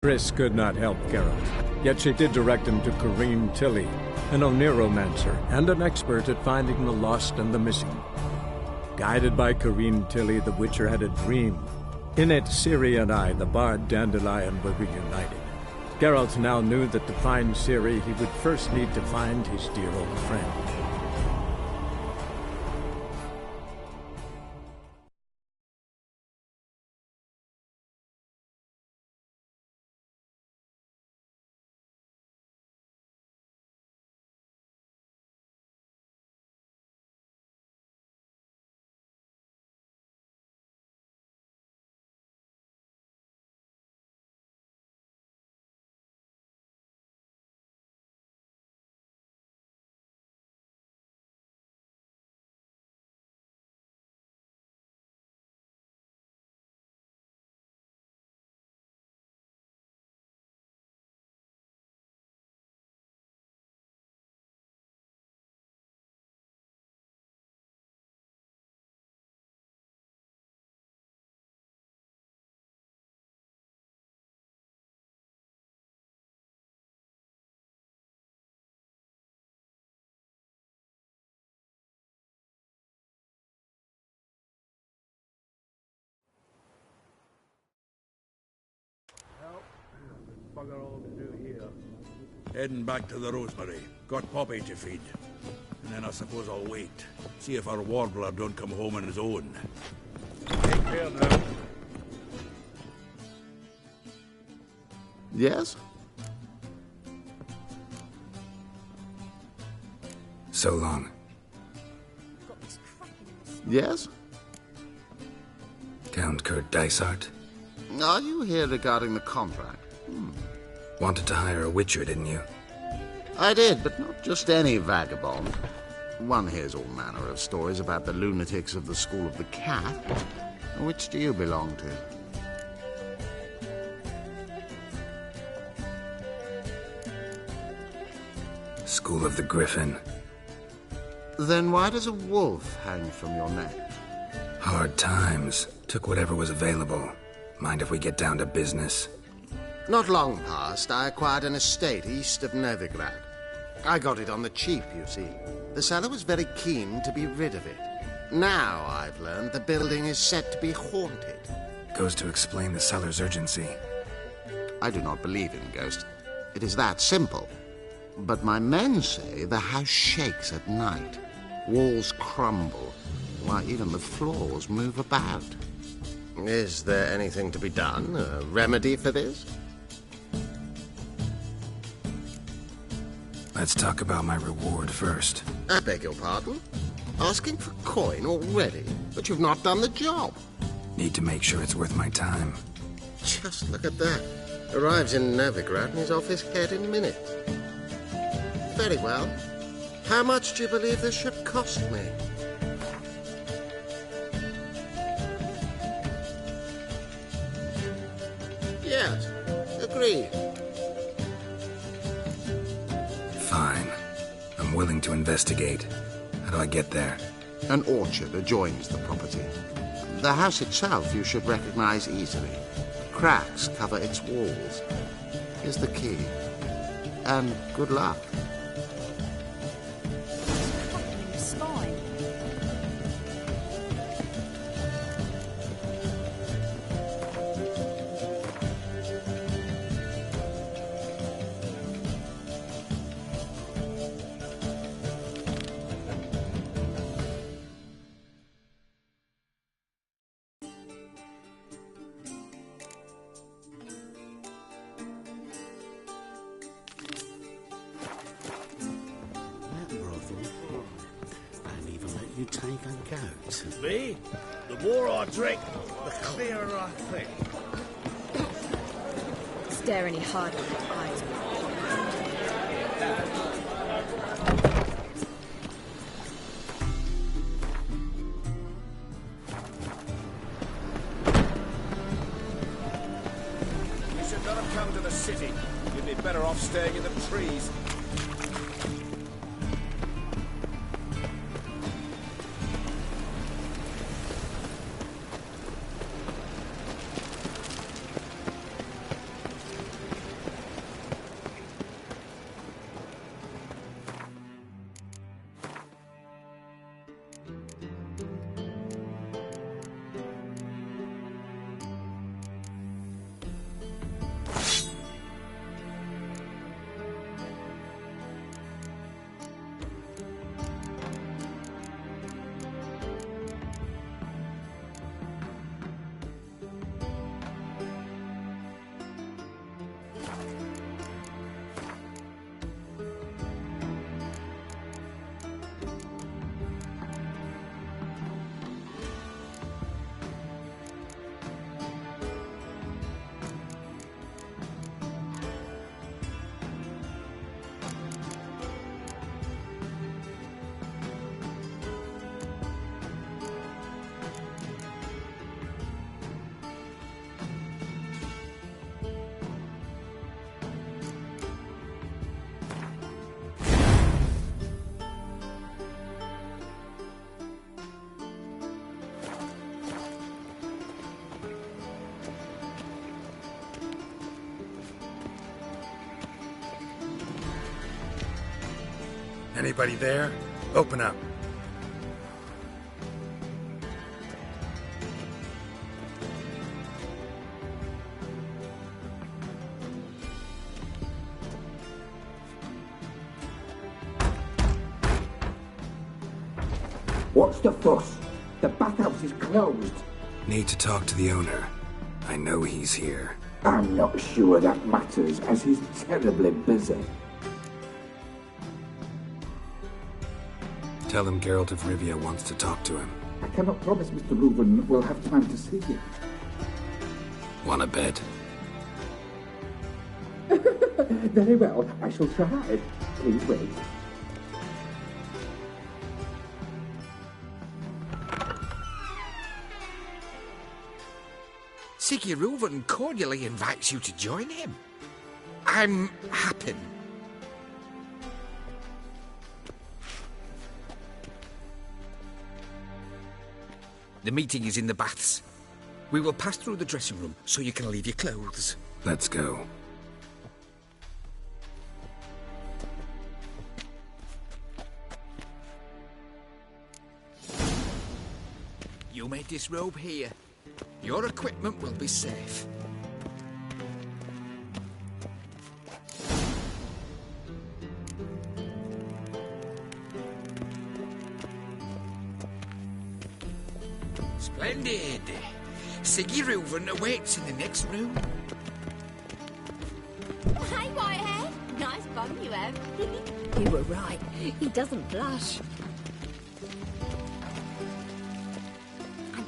Triss could not help Geralt, yet she did direct him to Kareem Tilly, an Oniromancer and an expert at finding the lost and the missing. Guided by Kareem Tilly, the Witcher had a dream. In it, Ciri and I, the bard Dandelion, were reunited. Geralt now knew that to find Ciri, he would first need to find his dear old friend. Bugger all to do here. Heading back to the Rosemary. Got Poppy to feed. And then I suppose I'll wait. See if our warbler don't come home on his own. Take care now. Yes? So long. Yes? Count Kurt Dysart? Are you here regarding the contract? Wanted to hire a witcher, didn't you? I did, but not just any vagabond. One hears all manner of stories about the lunatics of the School of the Cat. Which do you belong to? School of the Griffin. Then why does a wolf hang from your neck? Hard times. Took whatever was available. Mind if we get down to business? Not long past, I acquired an estate east of Novigrad. I got it on the cheap, you see. The seller was very keen to be rid of it. Now, I've learned the building is said to be haunted. Goes to explain the seller's urgency. I do not believe in ghosts. It is that simple. But my men say the house shakes at night. Walls crumble. Why, even the floors move about. Is there anything to be done? A remedy for this? Let's talk about my reward first. I beg your pardon? Asking for coin already? But you've not done the job. Need to make sure it's worth my time. Just look at that. Arrives in Novigrad and is off his head in minutes. Very well. How much do you believe this should cost me? Yes, agreed. Fine. I'm willing to investigate. How do I get there? An orchard adjoins the property. The house itself you should recognize easily. Cracks cover its walls. Here's the key. And good luck. You take a goat. Me? The more I drink, the clearer I think. Stare any harder in your eyes. You should not have come to the city. You'd be better off staying in the trees. Anybody there? Open up. What's the fuss? The bathhouse is closed. Need to talk to the owner. I know he's here. I'm not sure that matters, as he's terribly busy. Tell him Geralt of Rivia wants to talk to him. I cannot promise Mr. Reuven will have time to see you. Wanna bet? Very well, I shall try. Please wait. Siggy Reuven cordially invites you to join him. I'm happy. The meeting is in the baths. We will pass through the dressing room so you can leave your clothes. Let's go. You may disrobe here. Your equipment will be safe. Splendid. Siggy Reuven awaits in the next room. Hey, Whitehead. Nice bum you have. You were right. He doesn't blush.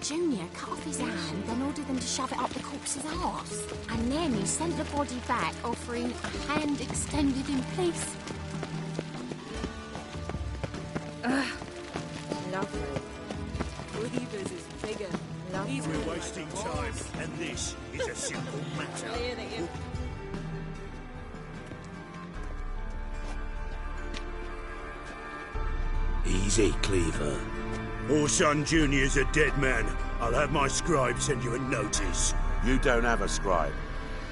Junior cut off his hand, then ordered them to shove it up the corpse's arse. And then he sent the body back, offering a hand extended in peace. Lovely. Weavers is bigger. Lovely. We're wasting time, and this is a simple matter. Easy, Cleaver. Orson Jr.'s a dead man. I'll have my scribe send you a notice. You don't have a scribe.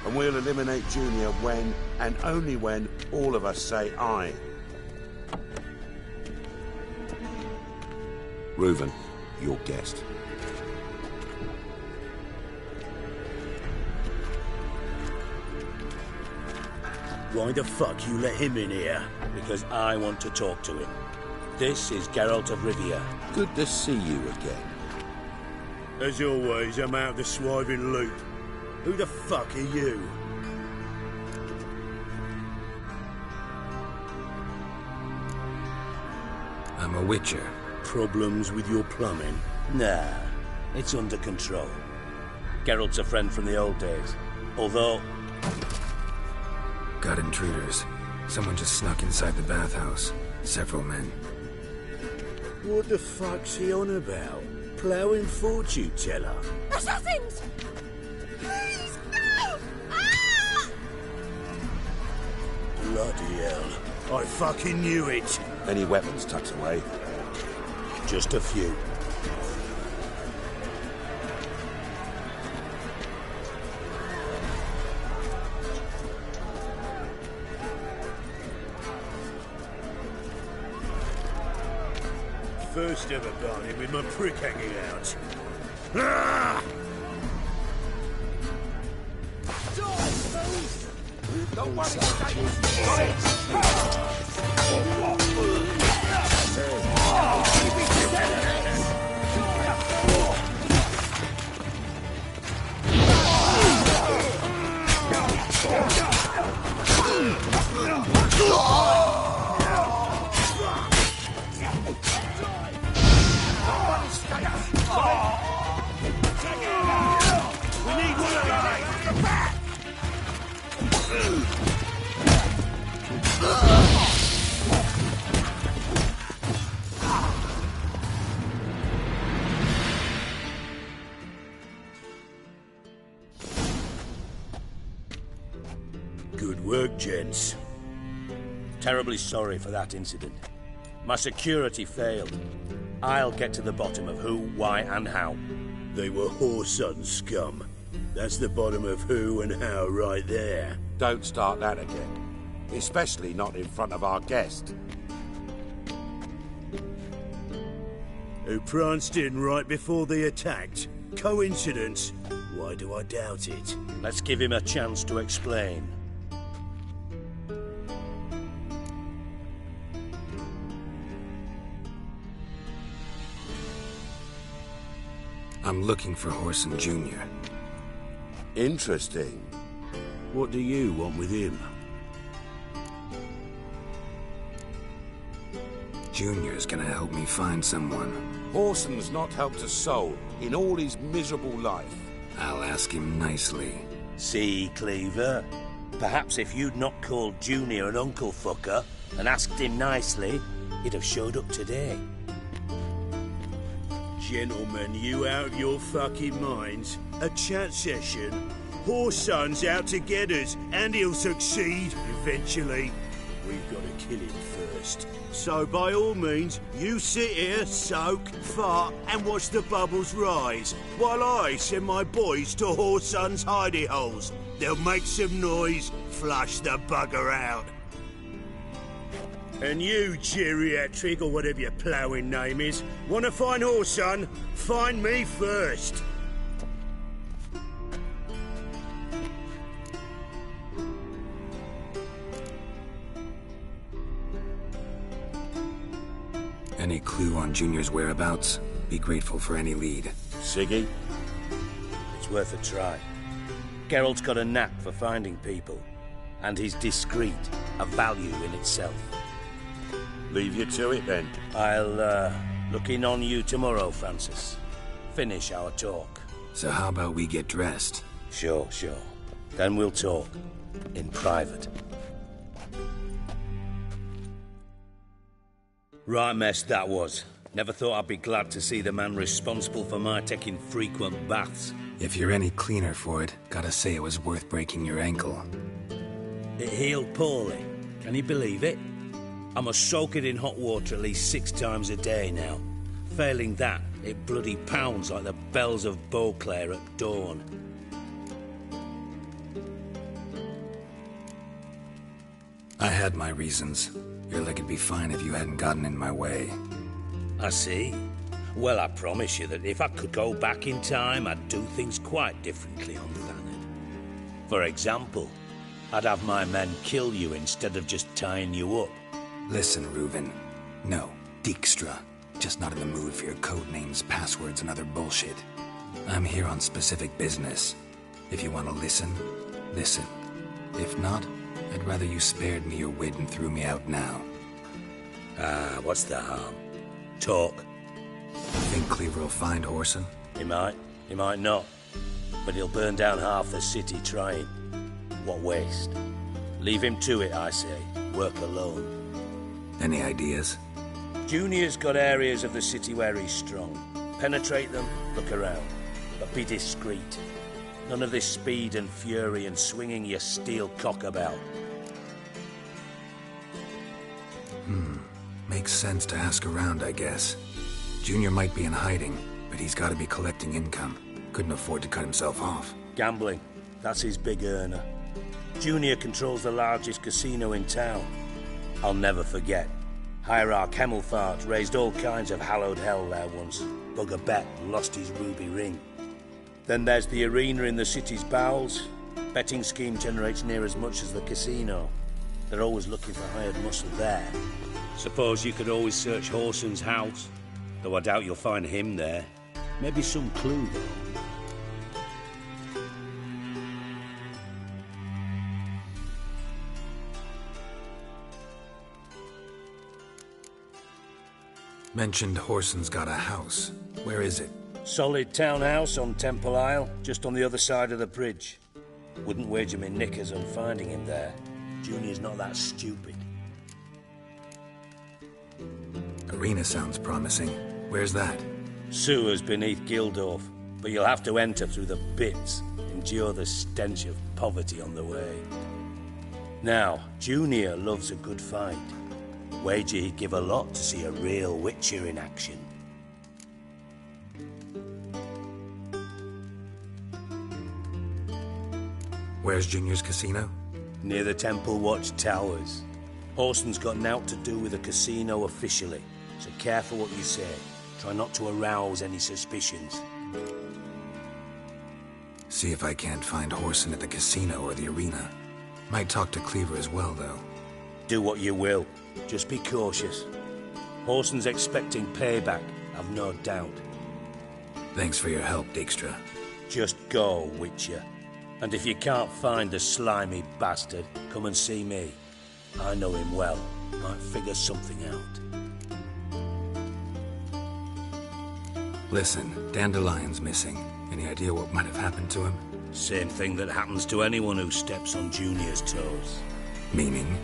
And we'll eliminate Junior when, and only when, all of us say aye. Reuven, your guest. Why the fuck you let him in here? Because I want to talk to him. This is Geralt of Rivia. Good to see you again. As always, I'm out of the swiving loop. Who the fuck are you? I'm a witcher. Problems with your plumbing? Nah, it's under control. Geralt's a friend from the old days. Although... Got intruders. Someone just snuck inside the bathhouse. Several men. What the fuck's he on about? Ploughing fortune teller? Assassins! Please, no! Ah! Bloody hell. I fucking knew it. Any weapons tucked away? Just a few. First ever barney with my prick hanging out. Ah! Don't worry, Good work, gents. Terribly sorry for that incident. My security failed. I'll get to the bottom of who, why, and how. They were whoreson scum. That's the bottom of who and how right there. Don't start that again. Especially not in front of our guest. who pranced in right before they attacked. Coincidence? Why do I doubt it? Let's give him a chance to explain. I'm looking for Horson Jr. Interesting. What do you want with him? Junior's gonna help me find someone. Horson's not helped a soul in all his miserable life. I'll ask him nicely. See, Cleaver? Perhaps if you'd not called Junior an uncle fucker and asked him nicely, he'd have showed up today. Gentlemen, you out of your fucking minds? A chat session? Horson's out to get us, and he'll succeed eventually. We've got to kill him first. So by all means, you sit here, soak, fart, and watch the bubbles rise, while I send my boys to Horson's hidey holes. They'll make some noise, flush the bugger out. And you, geriatric, or whatever your ploughing name is, want to find Horson? Find me first. Any clue on Junior's whereabouts? Be grateful for any lead. Siggy? It's worth a try. Geralt's got a knack for finding people, and he's discreet, a value in itself. Leave you to it, then. I'll, look in on you tomorrow, Francis. Finish our talk. So how about we get dressed? Sure. Then we'll talk. In private. Right mess that was. Never thought I'd be glad to see the man responsible for my taking frequent baths. If you're any cleaner for it, gotta say it was worth breaking your ankle. It healed poorly. Can you believe it? I must soak it in hot water at least 6 times a day now. Failing that, it bloody pounds like the bells of Beauclair at dawn. I had my reasons. Your leg would be fine if you hadn't gotten in my way. I see. Well, I promise you that if I could go back in time, I'd do things quite differently on Thanet. For example, I'd have my men kill you instead of just tying you up. Listen, Reuven. No, Dijkstra. Just not in the mood for your code names, passwords, and other bullshit. I'm here on specific business. If you want to listen, listen. If not, I'd rather you spared me your wit and threw me out now. What's the harm? Talk. Think Cleaver will find Horson? He might not. But he'll burn down half the city trying. What waste. Leave him to it, I say. Work alone. Any ideas? Junior's got areas of the city where he's strong. Penetrate them, look around. But be discreet. None of this speed and fury and swinging your steel cock about. Makes sense to ask around, I guess. Junior might be in hiding, but he's got to be collecting income. Couldn't afford to cut himself off. Gambling. That's his big earner. Junior controls the largest casino in town. I'll never forget. Hierarch Hemmelfart raised all kinds of hallowed hell there once. Bugger bet lost his ruby ring. Then there's the arena in the city's bowels. Betting scheme generates near as much as the casino. They're always looking for hired muscle there. Suppose you could always search Horson's house, though I doubt you'll find him there. Maybe some clue, though. Mentioned Horson's got a house. Where is it? Solid townhouse on Temple Isle, just on the other side of the bridge. Wouldn't wager me knickers on finding him there. Junior's not that stupid. Arena sounds promising. Where's that? Sewers beneath Gildorf, but you'll have to enter through the bits, endure the stench of poverty on the way. Now, Junior loves a good fight. Wager he'd give a lot to see a real Witcher in action. Where's Junior's casino? Near the Temple Watch Towers. Horson's got naught to do with the casino officially, so careful what you say. Try not to arouse any suspicions. See if I can't find Horson at the casino or the arena. Might talk to Cleaver as well, though. Do what you will. Just be cautious. Horson's expecting payback, I've no doubt. Thanks for your help, Dijkstra. Just go, Witcher. And if you can't find the slimy bastard, come and see me. I know him well. Might figure something out. Listen, Dandelion's missing. Any idea what might have happened to him? Same thing that happens to anyone who steps on Junior's toes. Meaning?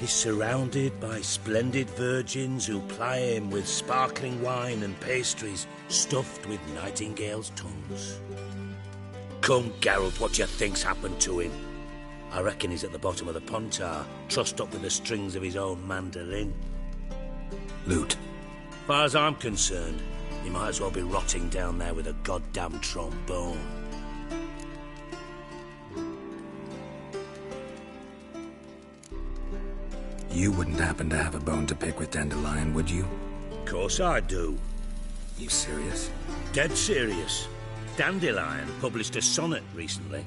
He's surrounded by splendid virgins who ply him with sparkling wine and pastries stuffed with nightingales' tongues. Come, Geralt, what you think's happened to him? I reckon he's at the bottom of the Pontar, trussed up with the strings of his own mandolin. Loot. Far as I'm concerned, he might as well be rotting down there with a goddamn trombone. You wouldn't happen to have a bone to pick with Dandelion, would you? Course I do. You serious? Dead serious. Dandelion published a sonnet recently.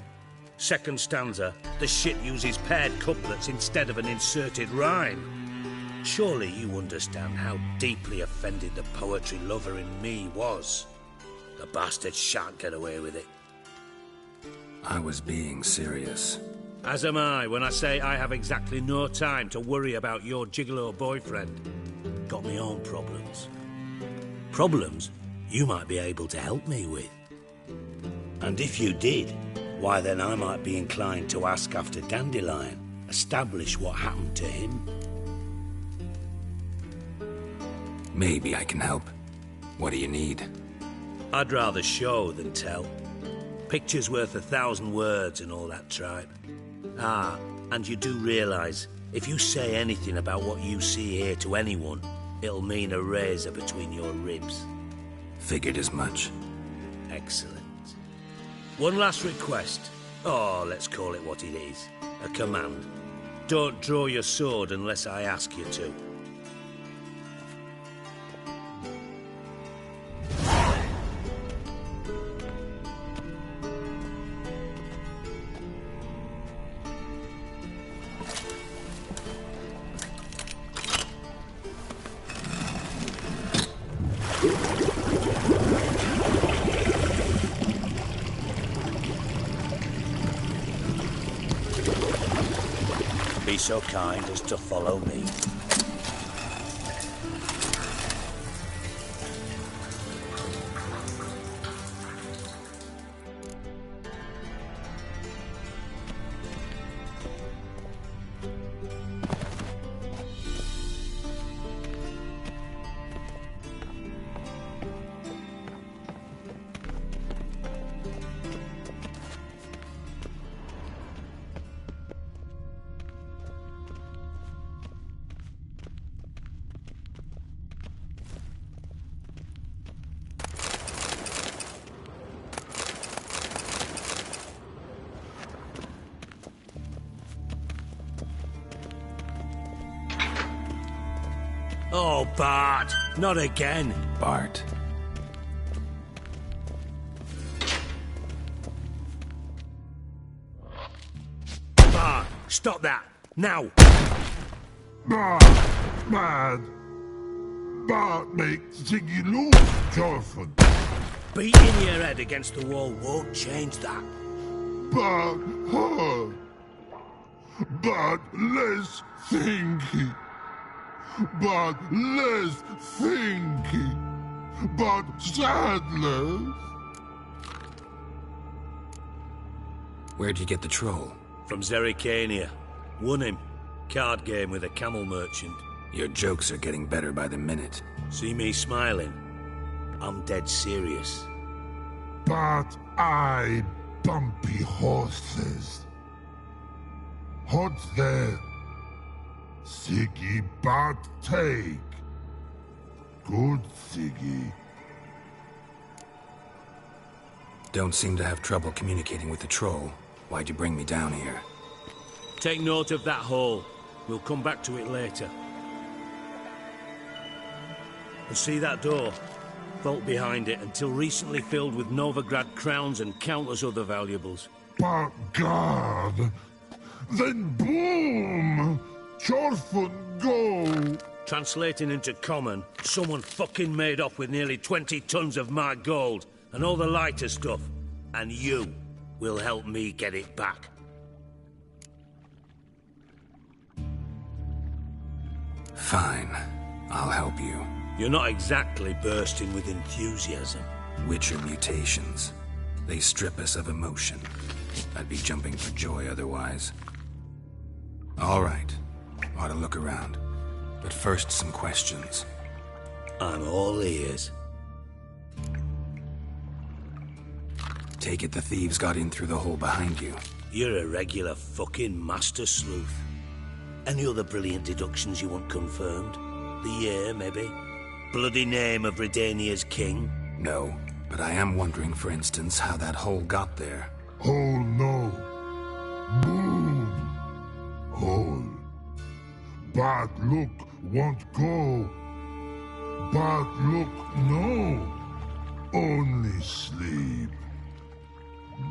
Second stanza, the shit uses paired couplets instead of an inserted rhyme. Surely you understand how deeply offended the poetry lover in me was. The bastard shan't get away with it. I was being serious. As am I when I say I have exactly no time to worry about your gigolo boyfriend. Got me own problems. Problems you might be able to help me with. And if you did, why then I might be inclined to ask after Dandelion, establish what happened to him. Maybe I can help. What do you need? I'd rather show than tell. Picture's worth 1,000 words and all that tripe. Ah, and you do realise, if you say anything about what you see here to anyone, it'll mean a razor between your ribs. Figured as much. Excellent. One last request. Oh, let's call it what it is. A command. Don't draw your sword unless I ask you to. Be so kind as to follow me. Oh, Bart! Not again! Bart. Bart! Stop that! Now! Bart! Mad! Bart makes Ziggy lose, Jonathan. Beating your head against the wall won't change that. Bart hurt. Bart less thinky. But less thinky, but sadness. Where'd you get the troll? From Zerrikania. Won him. Card game with a camel merchant. Your jokes are getting better by the minute. See me smiling? I'm dead serious. But I bumpy horses. Hot there. Siggy but take. Good Siggy. Don't seem to have trouble communicating with the troll. Why'd you bring me down here? Take note of that hole. We'll come back to it later. And see that door? Vault behind it, until recently filled with Novigrad crowns and countless other valuables. But God! Then boom! Chorfun go! Translating into common, someone fucking made off with nearly 20 tons of my gold, and all the lighter stuff. And you will help me get it back. Fine. I'll help you. You're not exactly bursting with enthusiasm. Witcher mutations. They strip us of emotion. I'd be jumping for joy otherwise. All right. Ought to look around. But first, some questions. I'm all ears. Take it the thieves got in through the hole behind you. You're a regular fucking master sleuth. Any other brilliant deductions you want confirmed? The year, maybe? Bloody name of Redania's king? No, but I am wondering, for instance, how that hole got there. Hole no. Boom! Hole. Bad look won't go. Bad look no. Only sleep.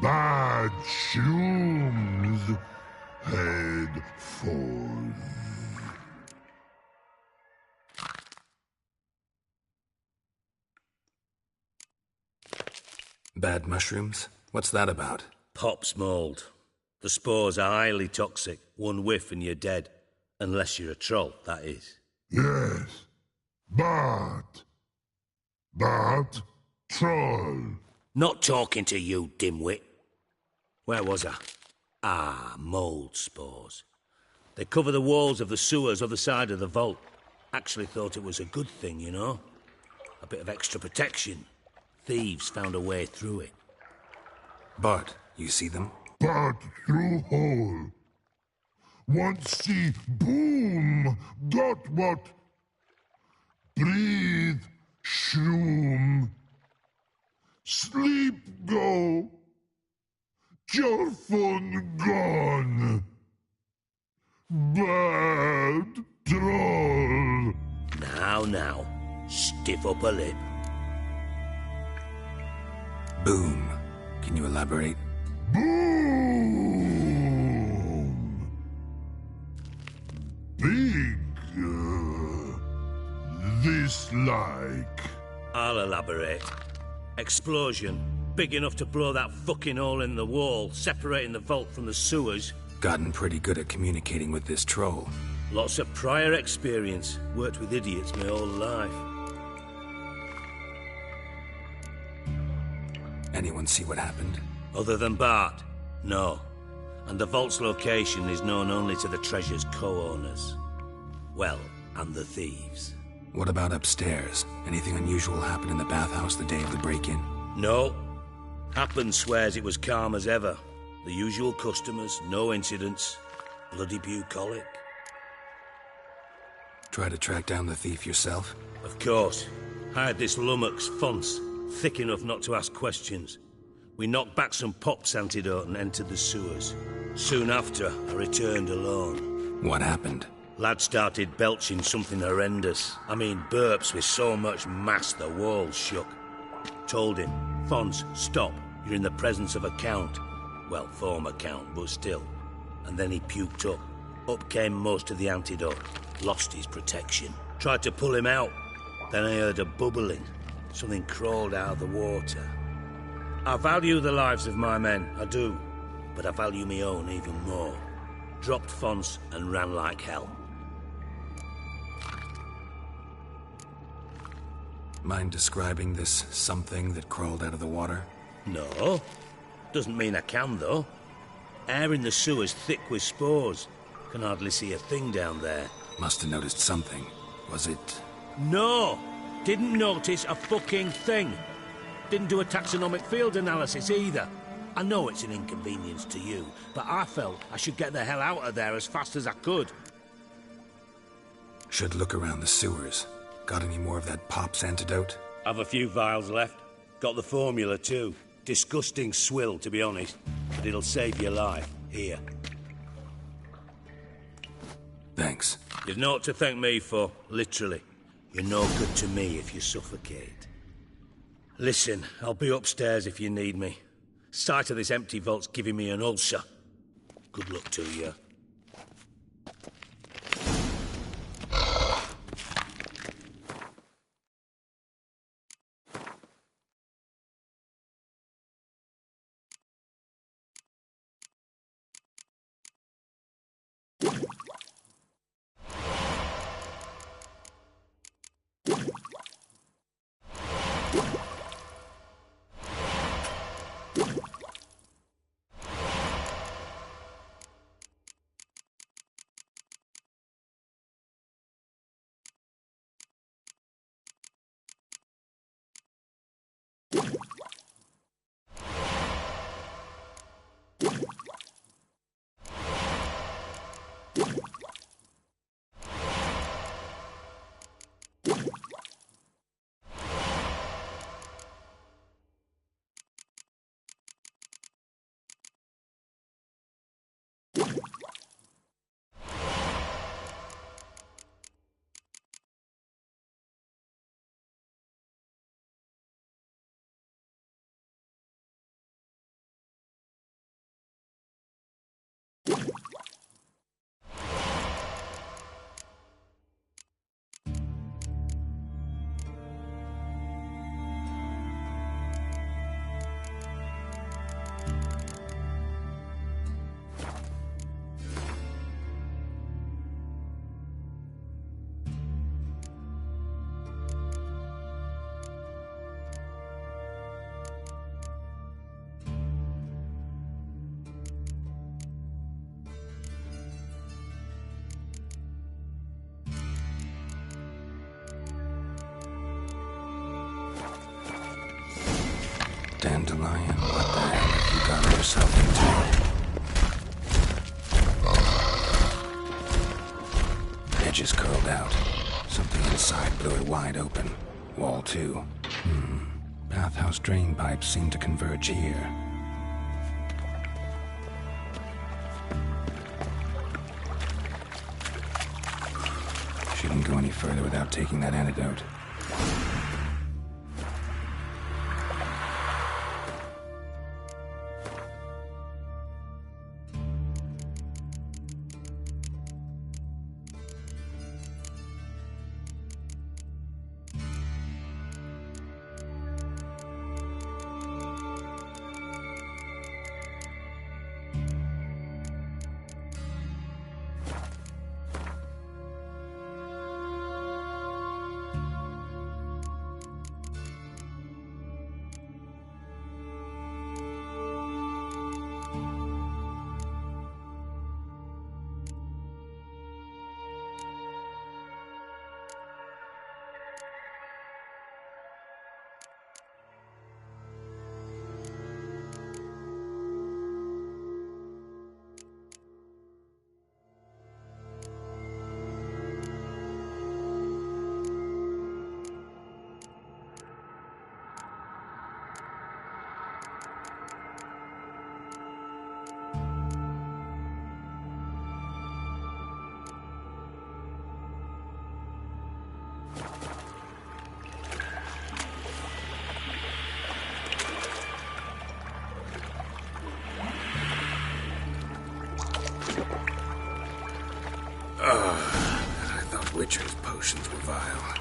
Bad shrooms. Head falls. Bad mushrooms? What's that about? Pop's mold. The spores are highly toxic. One whiff and you're dead. Unless you're a troll, that is. Yes. Bad. Bad troll. Not talking to you, dimwit. Where was I? Ah, mold spores. They cover the walls of the sewers other side of the vault. Actually thought it was a good thing, you know? A bit of extra protection. Thieves found a way through it. Bart, you see them? Bad through hole. Want see boom. Got what? Breathe. Shroom. Sleep go. Your phone gone. Bad troll. Now. Stiff up a lip. Boom. Can you elaborate? Boom. Big. This like. I'll elaborate. Explosion. Big enough to blow that fucking hole in the wall, separating the vault from the sewers. Gotten pretty good at communicating with this troll. Lots of prior experience. Worked with idiots my whole life. Anyone see what happened? Other than Bart? No. And the vault's location is known only to the treasure's co-owners. Well, and the thieves. What about upstairs? Anything unusual happen in the bathhouse the day of the break-in? No. Happen swears it was calm as ever. The usual customers, no incidents. Bloody bucolic. Try to track down the thief yourself? Of course. Hired this lummox, Fons, thick enough not to ask questions. We knocked back some Pop's antidote and entered the sewers. Soon after, I returned alone. What happened? Lad started belching something horrendous. I mean, burps with so much mass the walls shook. Told him, Fons, stop. You're in the presence of a count. Well, former count, but still. And then he puked up. Up came most of the antidote. Lost his protection. Tried to pull him out. Then I heard a bubbling. Something crawled out of the water. I value the lives of my men, I do. But I value my own even more. Dropped Fons and ran like hell. Mind describing this something that crawled out of the water? No. Doesn't mean I can, though. Air in the sewer's thick with spores. Can hardly see a thing down there. Must have noticed something. Was it... No! Didn't notice a fucking thing. Didn't do a taxonomic field analysis either. I know it's an inconvenience to you, but I felt I should get the hell out of there as fast as I could. Should look around the sewers. Got any more of that Pop's antidote? Have a few vials left. Got the formula too. Disgusting swill, to be honest. But it'll save your life. Here. Thanks. You've naught to thank me for, literally. You're no good to me if you suffocate. Listen, I'll be upstairs if you need me. Sight of this empty vault's giving me an ulcer. Good luck to you. Dandelion, what the hell have you got yourself into? Edges curled out. Something inside blew it wide open. Wall 2. Bathhouse drain pipes seem to converge here. Shouldn't go any further without taking that antidote. I thought Witcher's potions were vile.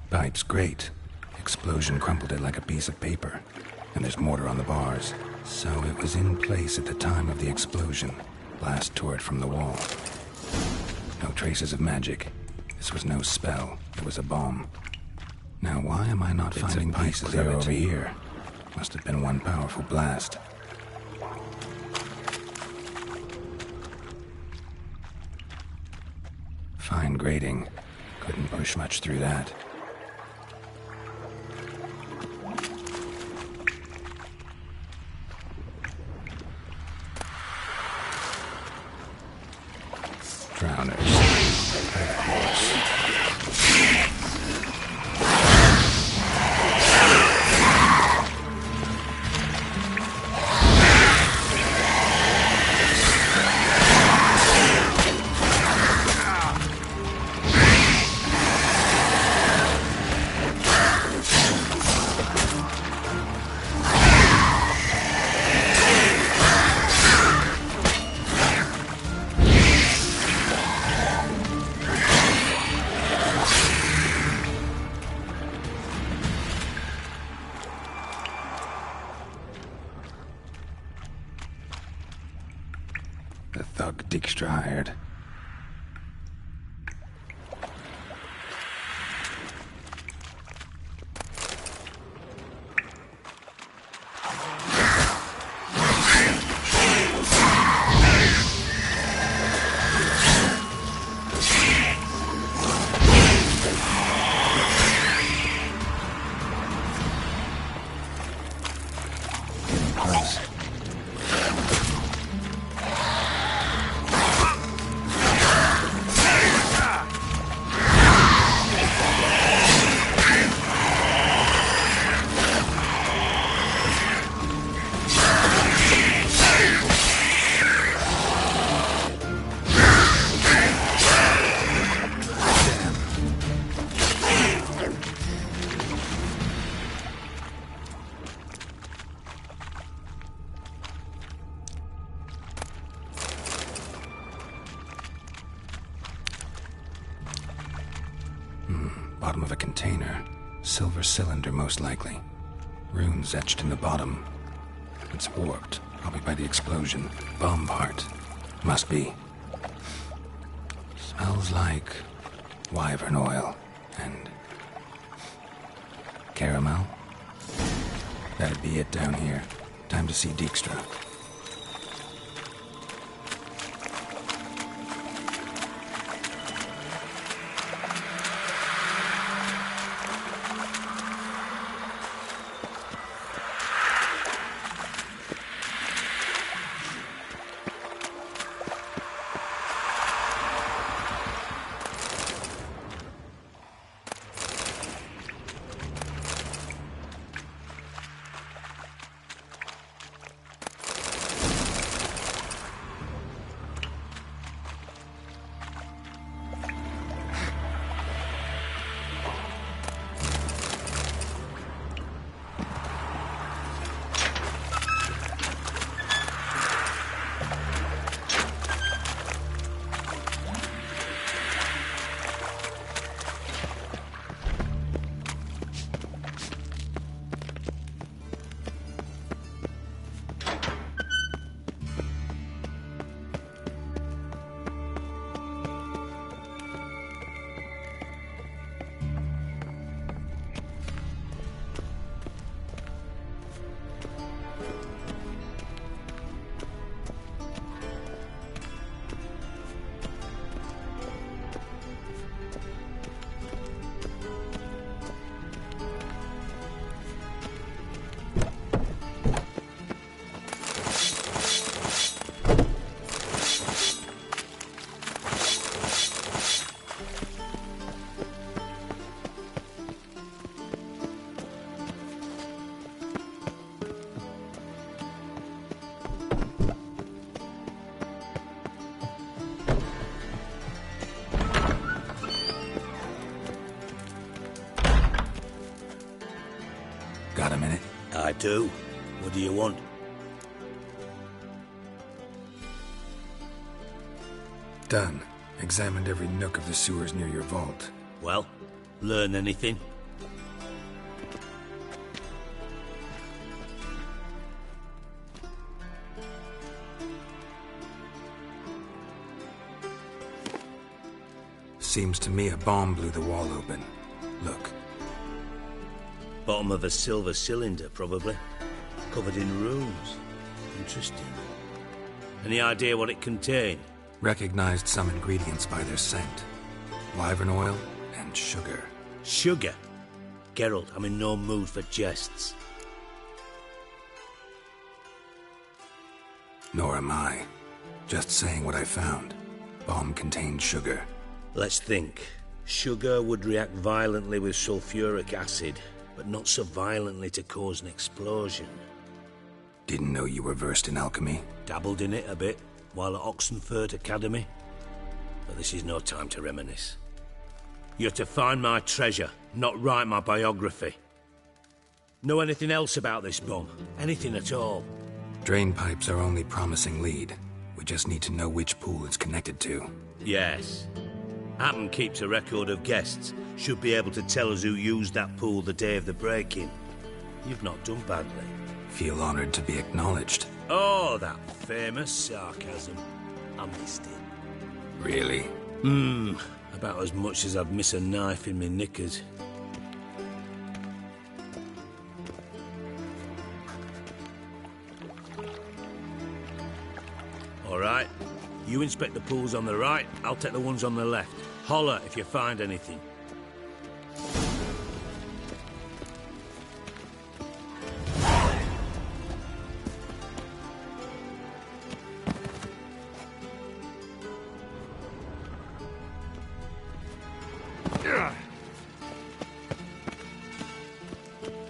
Pipe's great. Explosion crumpled it like a piece of paper. And there's mortar on the bars. So it was in place at the time of the explosion. Blast tore it from the wall. No traces of magic. This was no spell. It was a bomb. Now, why am I not finding pipes clear over here? Must have been one powerful blast. Fine grating. Couldn't push much through that. Drowners. thug Dijkstra hired. Bottom of a container. Silver cylinder, most likely. Runes etched in the bottom. It's warped, probably by the explosion. Bomb part. Must be. Smells like wyvern oil and caramel. That'd be it down here. Time to see Dijkstra. Got a minute? I do. What do you want? Done. Examined every nook of the sewers near your vault. Well, learn anything? Seems to me a bomb blew the wall open. Look. Bottom of a silver cylinder, probably. Covered in runes. Interesting. Any idea what it contained? Recognized some ingredients by their scent. Wyvern oil and sugar. Sugar? Geralt, I'm in no mood for jests. Nor am I. Just saying what I found. Bomb contained sugar. Let's think. Sugar would react violently with sulfuric acid, but not so violently to cause an explosion. Didn't know you were versed in alchemy. Dabbled in it a bit, while at Oxenford Academy. But this is no time to reminisce. You're to find my treasure, not write my biography. Know anything else about this bomb? Anything at all? Drain pipes are only promising lead. We just need to know which pool it's connected to. Yes. Hammond keeps a record of guests. Should be able to tell us who used that pool the day of the break-in. You've not done badly. Feel honored to be acknowledged. Oh, that famous sarcasm. I missed it. Really? About as much as I'd miss a knife in me knickers. All right. You inspect the pools on the right, I'll take the ones on the left. Holler if you find anything.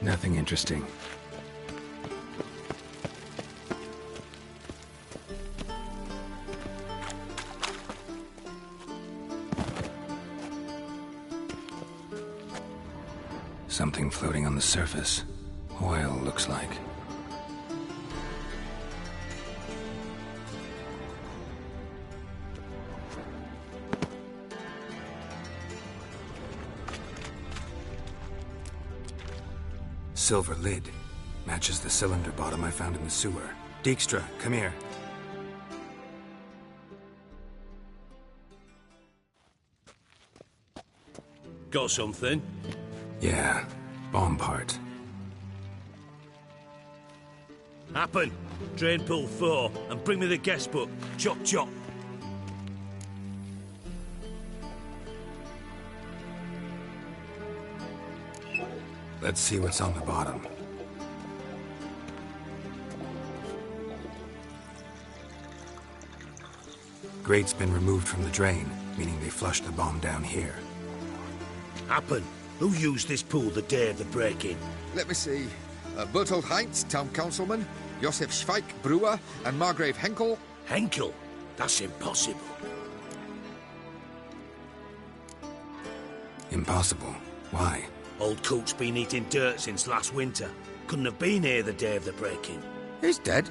Nothing interesting. Something floating on the surface. Oil, looks like. Silver lid. Matches the cylinder bottom I found in the sewer. Dijkstra, come here. Got something? Yeah, bomb part. Happen. Drain pool 4 and bring me the guest book. Chop chop. Let's see what's on the bottom. Grate's been removed from the drain, meaning they flushed the bomb down here. Happen. Who used this pool the day of the break-in? Let me see. Bertold Heinz, town councilman, Josef Schweik, brewer, and Margrave Henkel. Henkel? That's impossible. Impossible. Why? Old Coot's been eating dirt since last winter. Couldn't have been here the day of the break-in. He's dead?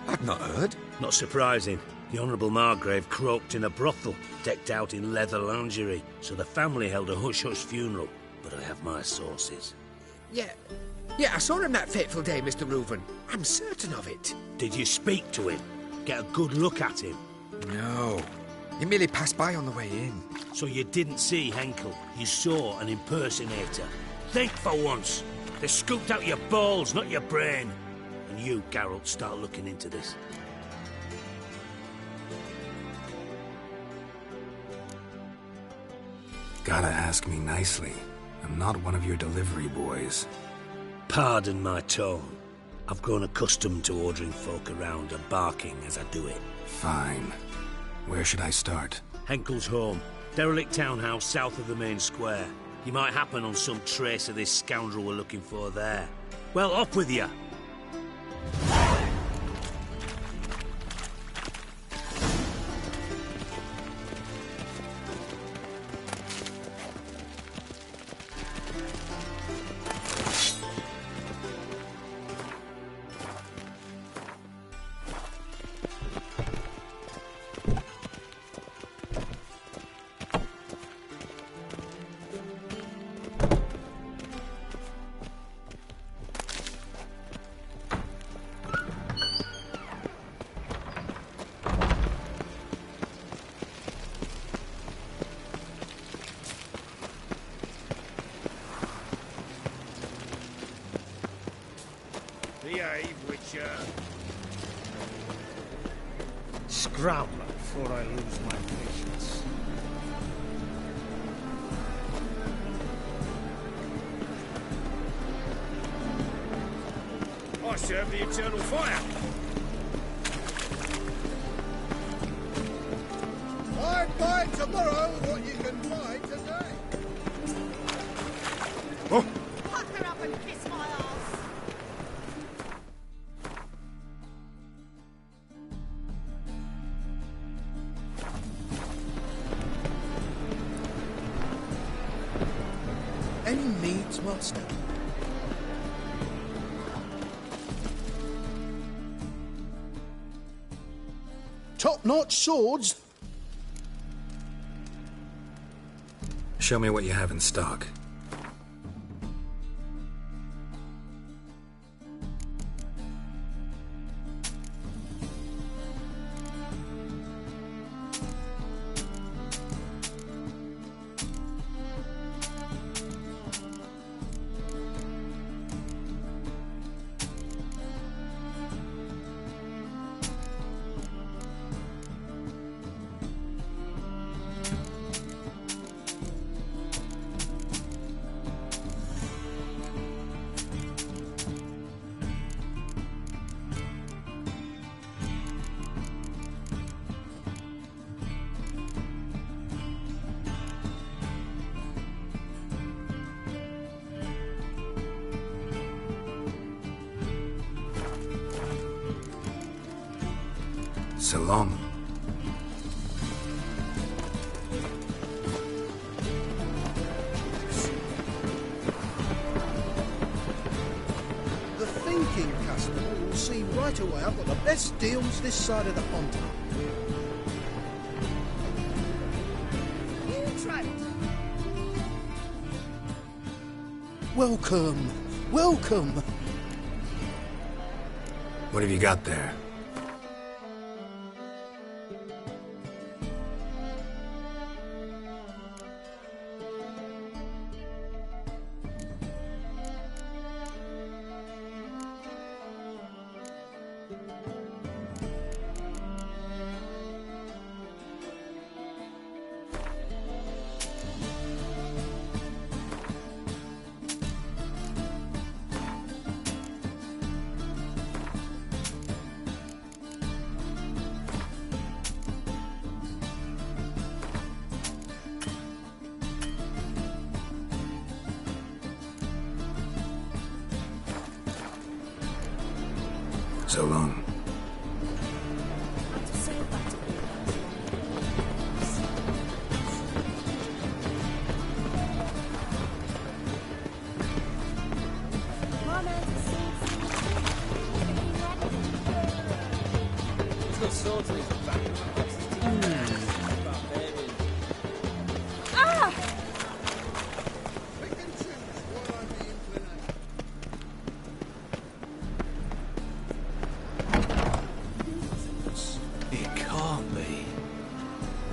I've not heard. Not surprising. The Honourable Margrave croaked in a brothel, decked out in leather lingerie, so the family held a hush-hush funeral. But I have my sources. Yeah, I saw him that fateful day, Mr. Reuven. I'm certain of it. Did you speak to him? Get a good look at him? No. He merely passed by on the way in. So you didn't see Henkel? You saw an impersonator? Think for once. They scooped out your balls, not your brain. And you, Geralt, start looking into this. Gotta ask me nicely. I'm not one of your delivery boys. Pardon my tone. I've grown accustomed to ordering folk around and barking as I do it. Fine. Where should I start? Henkel's home. Derelict townhouse south of the main square. You might happen on some trace of this scoundrel we're looking for there. Well, off with you! Behave, Witcher. Scrambler before I lose my patience. I serve the eternal fire. I'd buy tomorrow what you can buy today. Oh. Pucker up and kiss my arse. Any needs, master? Top-notch swords? Show me what you have in stock. So long. The thinking customer will see right away I've got the best deals this side of the pond. Welcome, welcome. What have you got there? So long.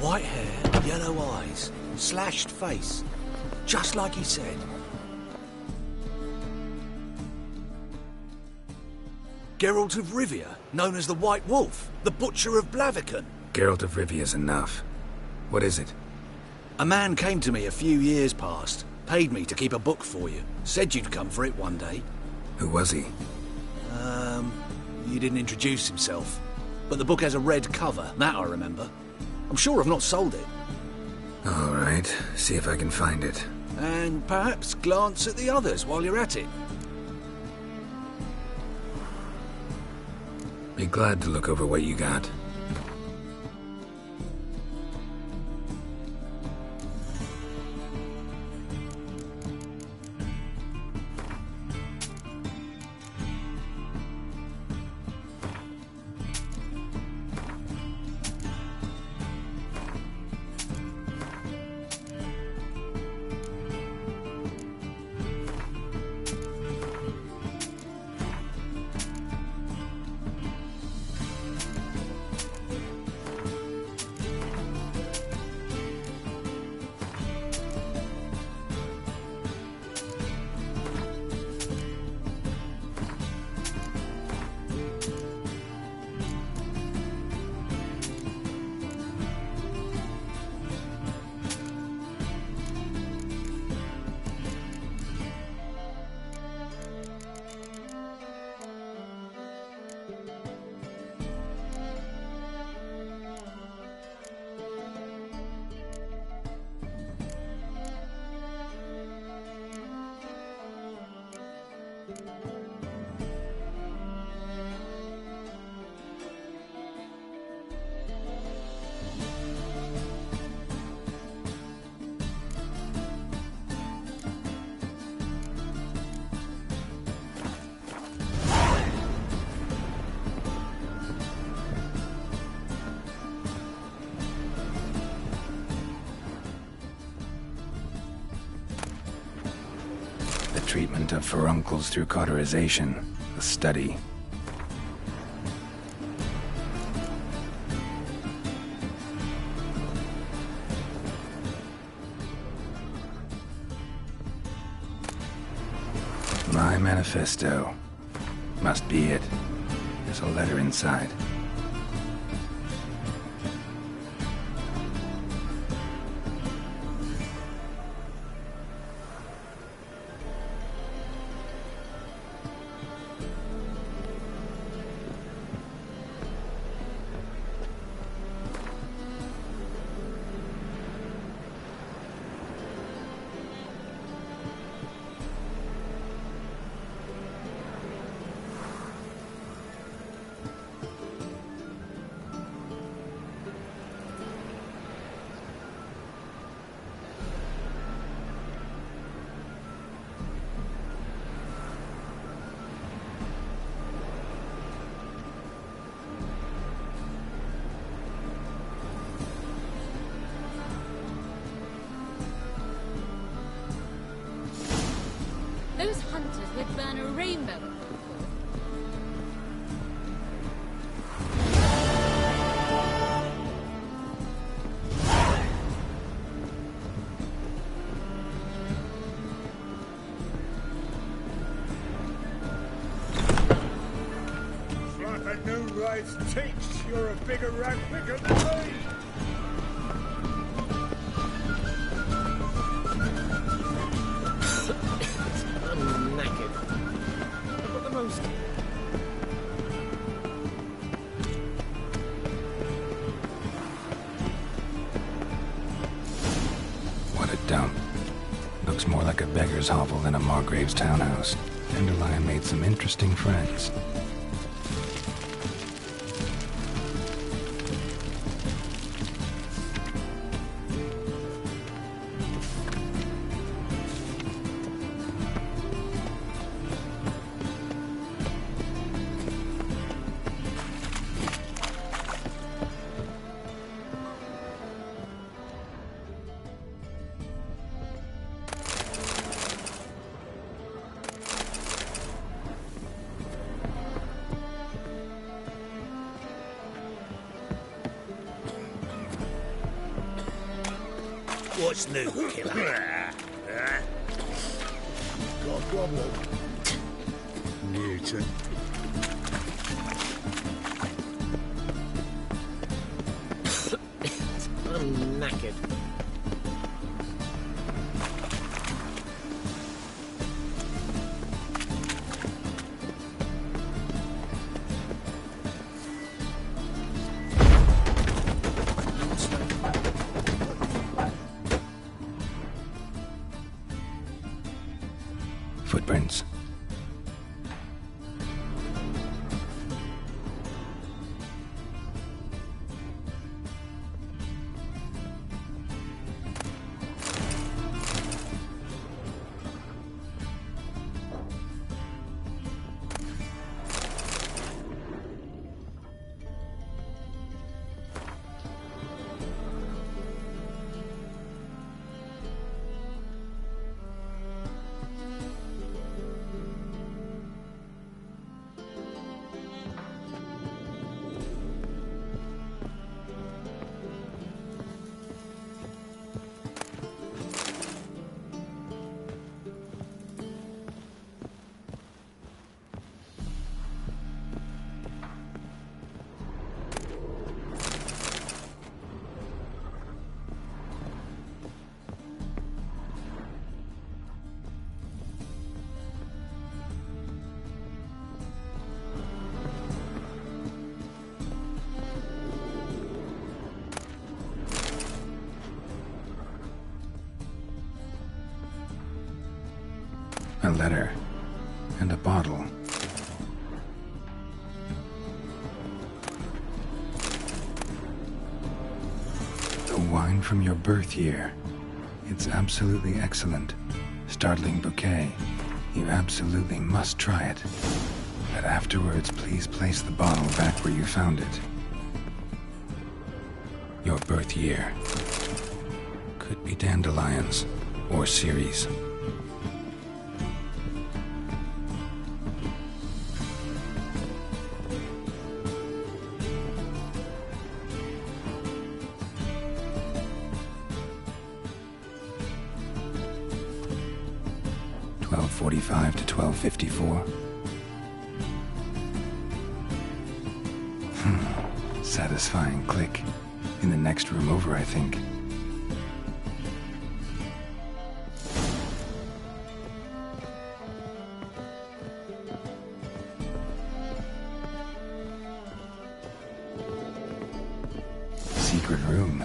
White hair, yellow eyes, slashed face. Just like he said. Geralt of Rivia, known as the White Wolf, the Butcher of Blaviken. Geralt of Rivia's enough. What is it? A man came to me a few years past, paid me to keep a book for you. Said you'd come for it one day. Who was he? He didn't introduce himself. But the book has a red cover, that I remember. I'm sure I've not sold it. All right, see if I can find it. And perhaps glance at the others while you're at it. Be glad to look over what you got. Treatment of furuncles through cauterization, a study. My manifesto. Must be it. There's a letter inside. Those hunters would burn a rainbow. Like a new ride's teach, you're a bigger rat picker than me! I'm knackered. I've got the most. What a dump. Looks more like a beggar's hovel than a Margrave's townhouse. Dandelion made some interesting friends. What's new, killer? Got a problem. Newton. I'm knackered. Footprints. A letter. And a bottle. The wine from your birth year. It's absolutely excellent. Startling bouquet. You absolutely must try it. But afterwards, please place the bottle back where you found it. Your birth year. Could be dandelions or Ceres. .45 to 12:54. Satisfying click. In the next room over, I think. Secret room.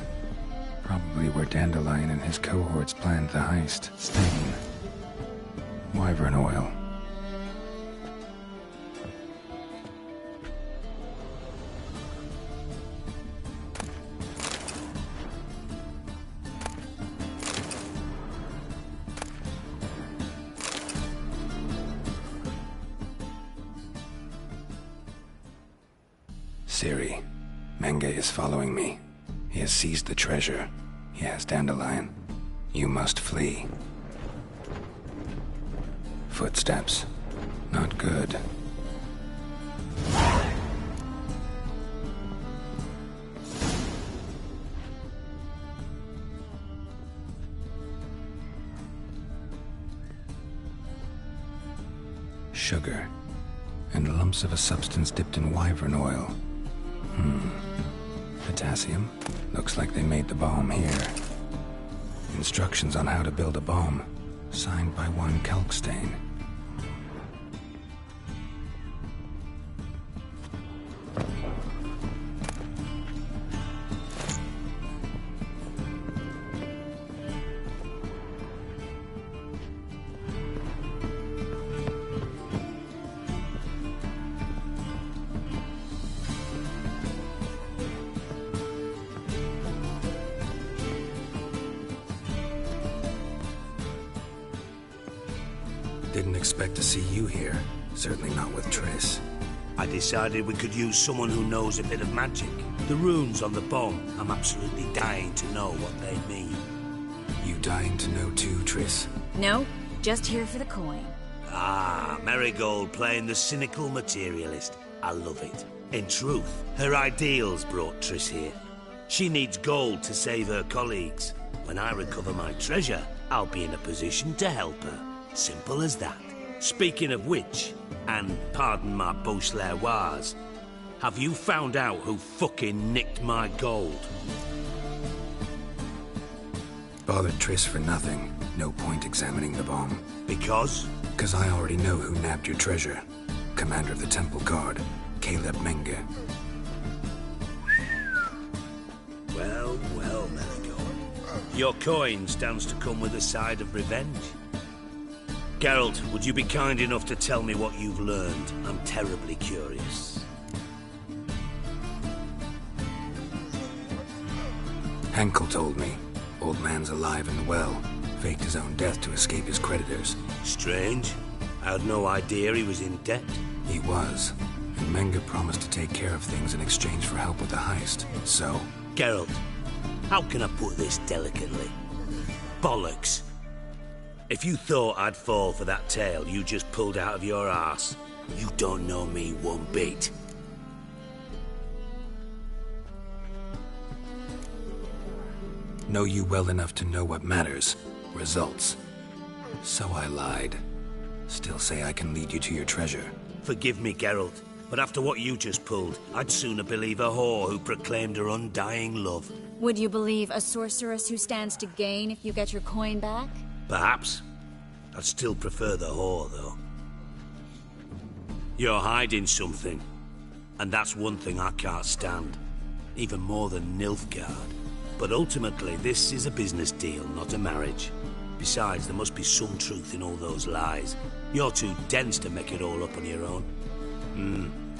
Probably where Dandelion and his cohorts planned the heist. Stain. Wyvern oil. Ciri, Menge is following me. He has seized the treasure. He has Dandelion. You must flee. Footsteps. Not good. Sugar. And lumps of a substance dipped in wyvern oil. Potassium. Looks like they made the bomb here. Instructions on how to build a bomb. Signed by one Kalkstain. Didn't expect to see you here. Certainly not with Triss. I decided we could use someone who knows a bit of magic. The runes on the bomb, I'm absolutely dying to know what they mean. You dying to know too, Triss? No, just here for the coin. Ah, Marigold playing the cynical materialist. I love it. In truth, her ideals brought Triss here. She needs gold to save her colleagues. When I recover my treasure, I'll be in a position to help her. Simple as that. Speaking of which, and pardon my Beauclervois, have you found out who fucking nicked my gold? Bothered Triss for nothing. No point examining the bomb. Because? Because I already know who nabbed your treasure. Commander of the Temple Guard, Caleb Menge. Well, well, Marigold. Your coin stands to come with a side of revenge. Geralt, would you be kind enough to tell me what you've learned? I'm terribly curious. Henkel told me. Old man's alive and well. Faked his own death to escape his creditors. Strange. I had no idea he was in debt. He was. And Menge promised to take care of things in exchange for help with the heist. So? Geralt, how can I put this delicately? Bollocks. If you thought I'd fall for that tale you just pulled out of your arse, you don't know me one bit. Know you well enough to know what matters. Results. So I lied. Still say I can lead you to your treasure. Forgive me, Geralt, but after what you just pulled, I'd sooner believe a whore who proclaimed her undying love. Would you believe a sorceress who stands to gain if you get your coin back? Perhaps. I'd still prefer the whore, though. You're hiding something. And that's one thing I can't stand. Even more than Nilfgaard. But ultimately, this is a business deal, not a marriage. Besides, there must be some truth in all those lies. You're too dense to make it all up on your own.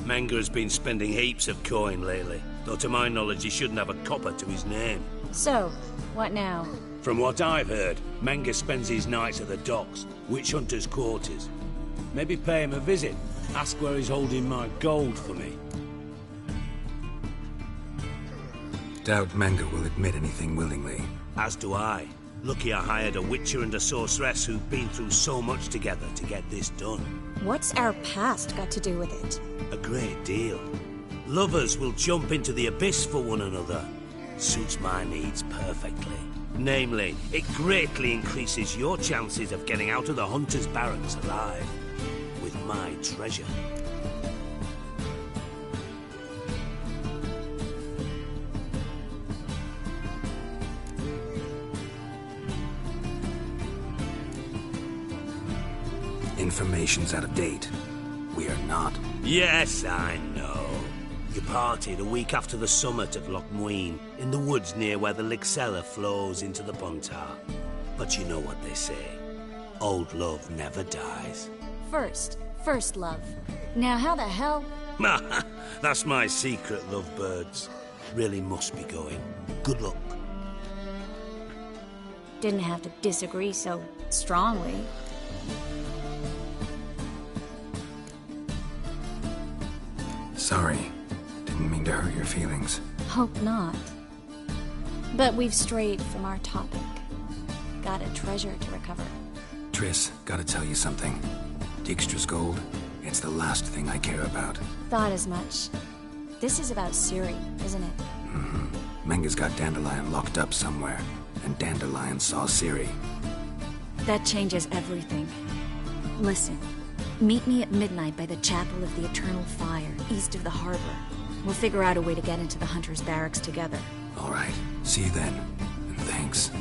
Menge has been spending heaps of coin lately. Though to my knowledge, he shouldn't have a copper to his name. So, what now? From what I've heard, Menge spends his nights at the docks, witch hunters' quarters. Maybe pay him a visit. Ask where he's holding my gold for me. Doubt Menge will admit anything willingly. As do I. Lucky I hired a witcher and a sorceress who've been through so much together to get this done. What's our past got to do with it? A great deal. Lovers will jump into the abyss for one another. Suits my needs perfectly. Namely, it greatly increases your chances of getting out of the hunter's barracks alive. With my treasure. Information's out of date. We are not. Yes, I know. You partied a week after the summit at Loch Muin, in the woods near where the Lixella flows into the Pontar. But you know what they say. Old love never dies. First love. Now how the hell? That's my secret, lovebirds. Really must be going. Good luck. Didn't have to disagree so strongly. Sorry. Didn't mean to hurt your feelings. Hope not. But we've strayed from our topic. Got a treasure to recover. Triss, gotta tell you something. Dijkstra's gold? It's the last thing I care about. Thought as much. This is about Ciri, isn't it? Menga's got Dandelion locked up somewhere, and Dandelion saw Ciri. That changes everything. Listen, meet me at midnight by the Chapel of the Eternal Fire, east of the harbor. We'll figure out a way to get into the Hunter's barracks together. All right. See you then. And thanks.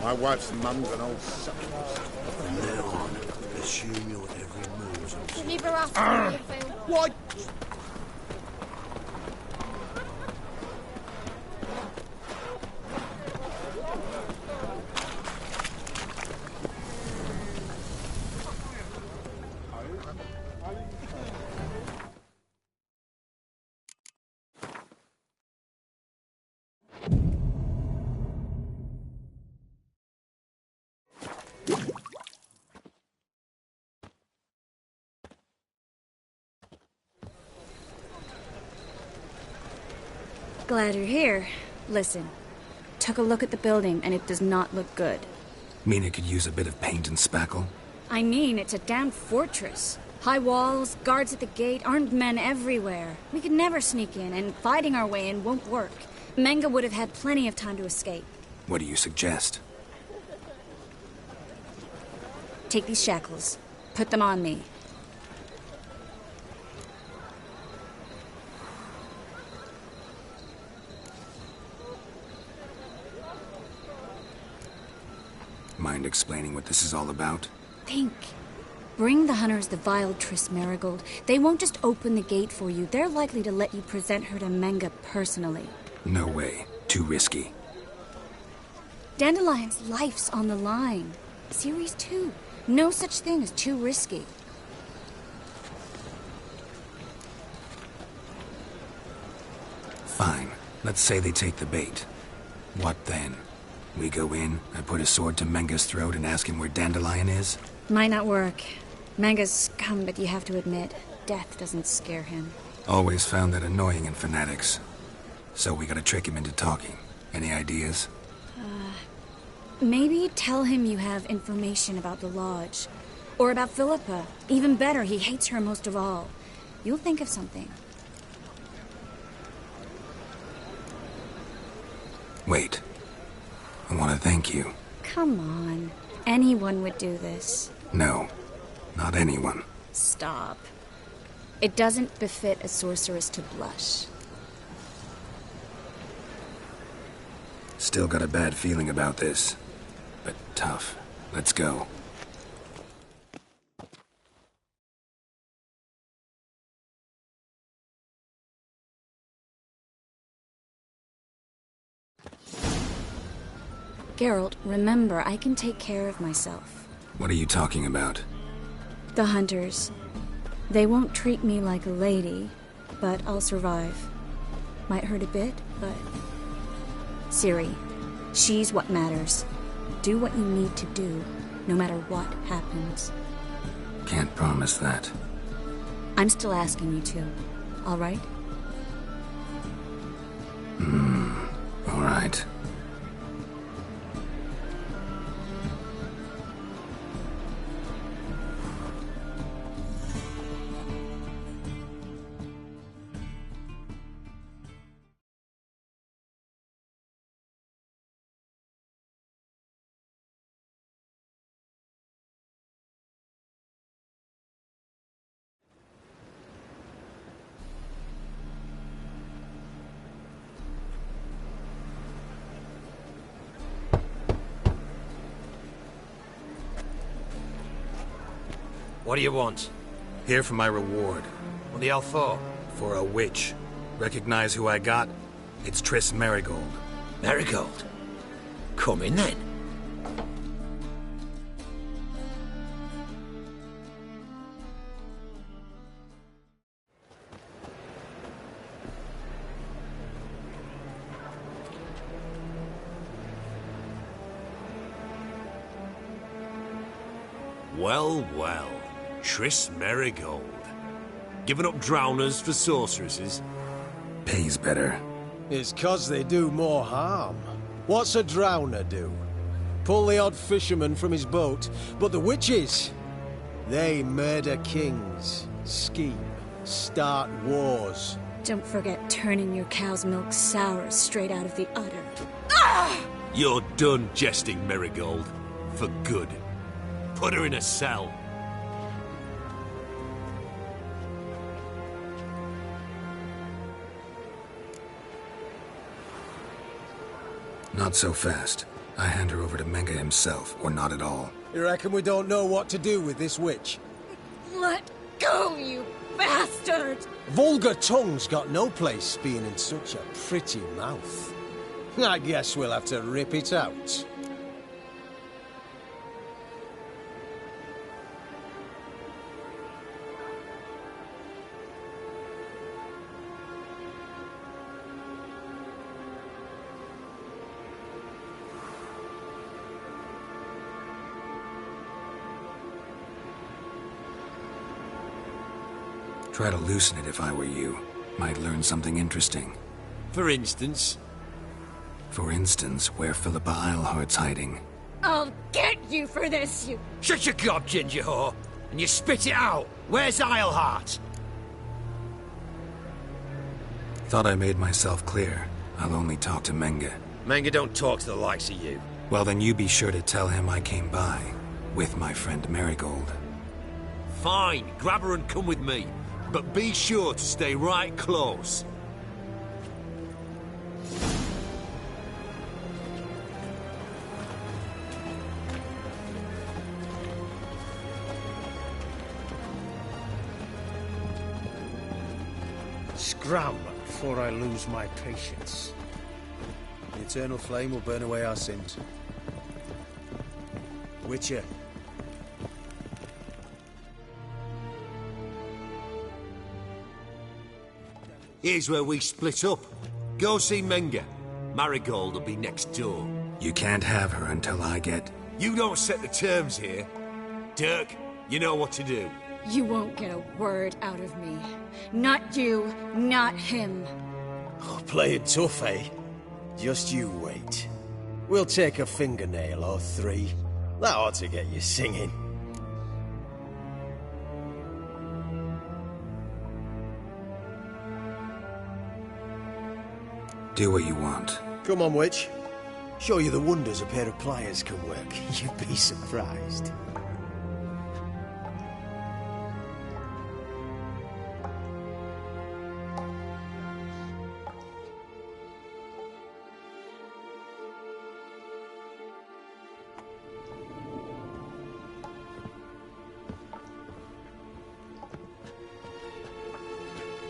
My wife's mum's an old suck. From now on, assume your every move. Neither us. What? Glad you're here. Listen, took a look at the building and it does not look good. Mean it could use a bit of paint and spackle? I mean, it's a damn fortress. High walls, guards at the gate, armed men everywhere. We could never sneak in, and fighting our way in won't work. Menga would have had plenty of time to escape. What do you suggest? Take these shackles. Put them on me. Mind explaining what this is all about? Think. Bring the hunters the vile Triss Marigold. They won't just open the gate for you. They're likely to let you present her to Menga personally. No way. Too risky. Dandelion's life's on the line. Ciri's too. No such thing as too risky. Fine. Let's say they take the bait. What then? We go in, I put a sword to Menga's throat and ask him where Dandelion is? Might not work. Menga's scum, but you have to admit, death doesn't scare him. Always found that annoying in fanatics. So we gotta trick him into talking. Any ideas? Maybe tell him you have information about the Lodge. Or about Philippa. Even better, he hates her most of all. You'll think of something. Wait. I want to thank you. Come on. Anyone would do this. No. Not anyone. Stop. It doesn't befit a sorceress to blush. Still got a bad feeling about this. But tough. Let's go. Geralt, remember, I can take care of myself. What are you talking about? The hunters. They won't treat me like a lady, but I'll survive. Might hurt a bit, but... Ciri, she's what matters. Do what you need to do, no matter what happens. Can't promise that. I'm still asking you to, all right? All right. What do you want? Here for my reward. What the hell for? For a witch. Recognize wwho I got? It's Triss Marigold. Marigold? Come in then. Well, well. Triss Merigold. Giving up drowners for sorceresses? Pays better. It's 'cause they do more harm. What's a drowner do? Pull the odd fisherman from his boat, but the witches, they murder kings, scheme, start wars. Don't forget turning your cow's milk sour straight out of the udder. Ah! You're done jesting, Merigold. For good. Put her in a cell. Not so fast. I hand her over to Menge himself, or not at all. You reckon we don't know what to do with this witch? Let go, you bastard! Vulgar tongue's got no place being in such a pretty mouth. I guess we'll have to rip it out. Try to loosen it if I were you. Might learn something interesting. For instance? For instance, where Philippa Eilhart's hiding. I'll get you for this, you... Shut your gob, ginger whore, and you spit it out. Where's Eilhart? Thought I made myself clear. I'll only talk to Menge. Menge don't talk to the likes of you. Well, then you be sure to tell him I came by. With my friend Merigold. Fine, grab her and come with me. But be sure to stay right close. Scram before I lose my patience. The eternal flame will burn away our sins. Witcher. Here's where we split up. Go see Menge. Marigold will be next door. You can't have her until I get... You don't set the terms here. Dirk, you know what to do. You won't get a word out of me. Not you, not him. Oh, play it tough, eh? Just you wait. We'll take a fingernail or three. That ought to get you singing. Do what you want. Come on, witch. Show you the wonders a pair of pliers can work. You'd be surprised.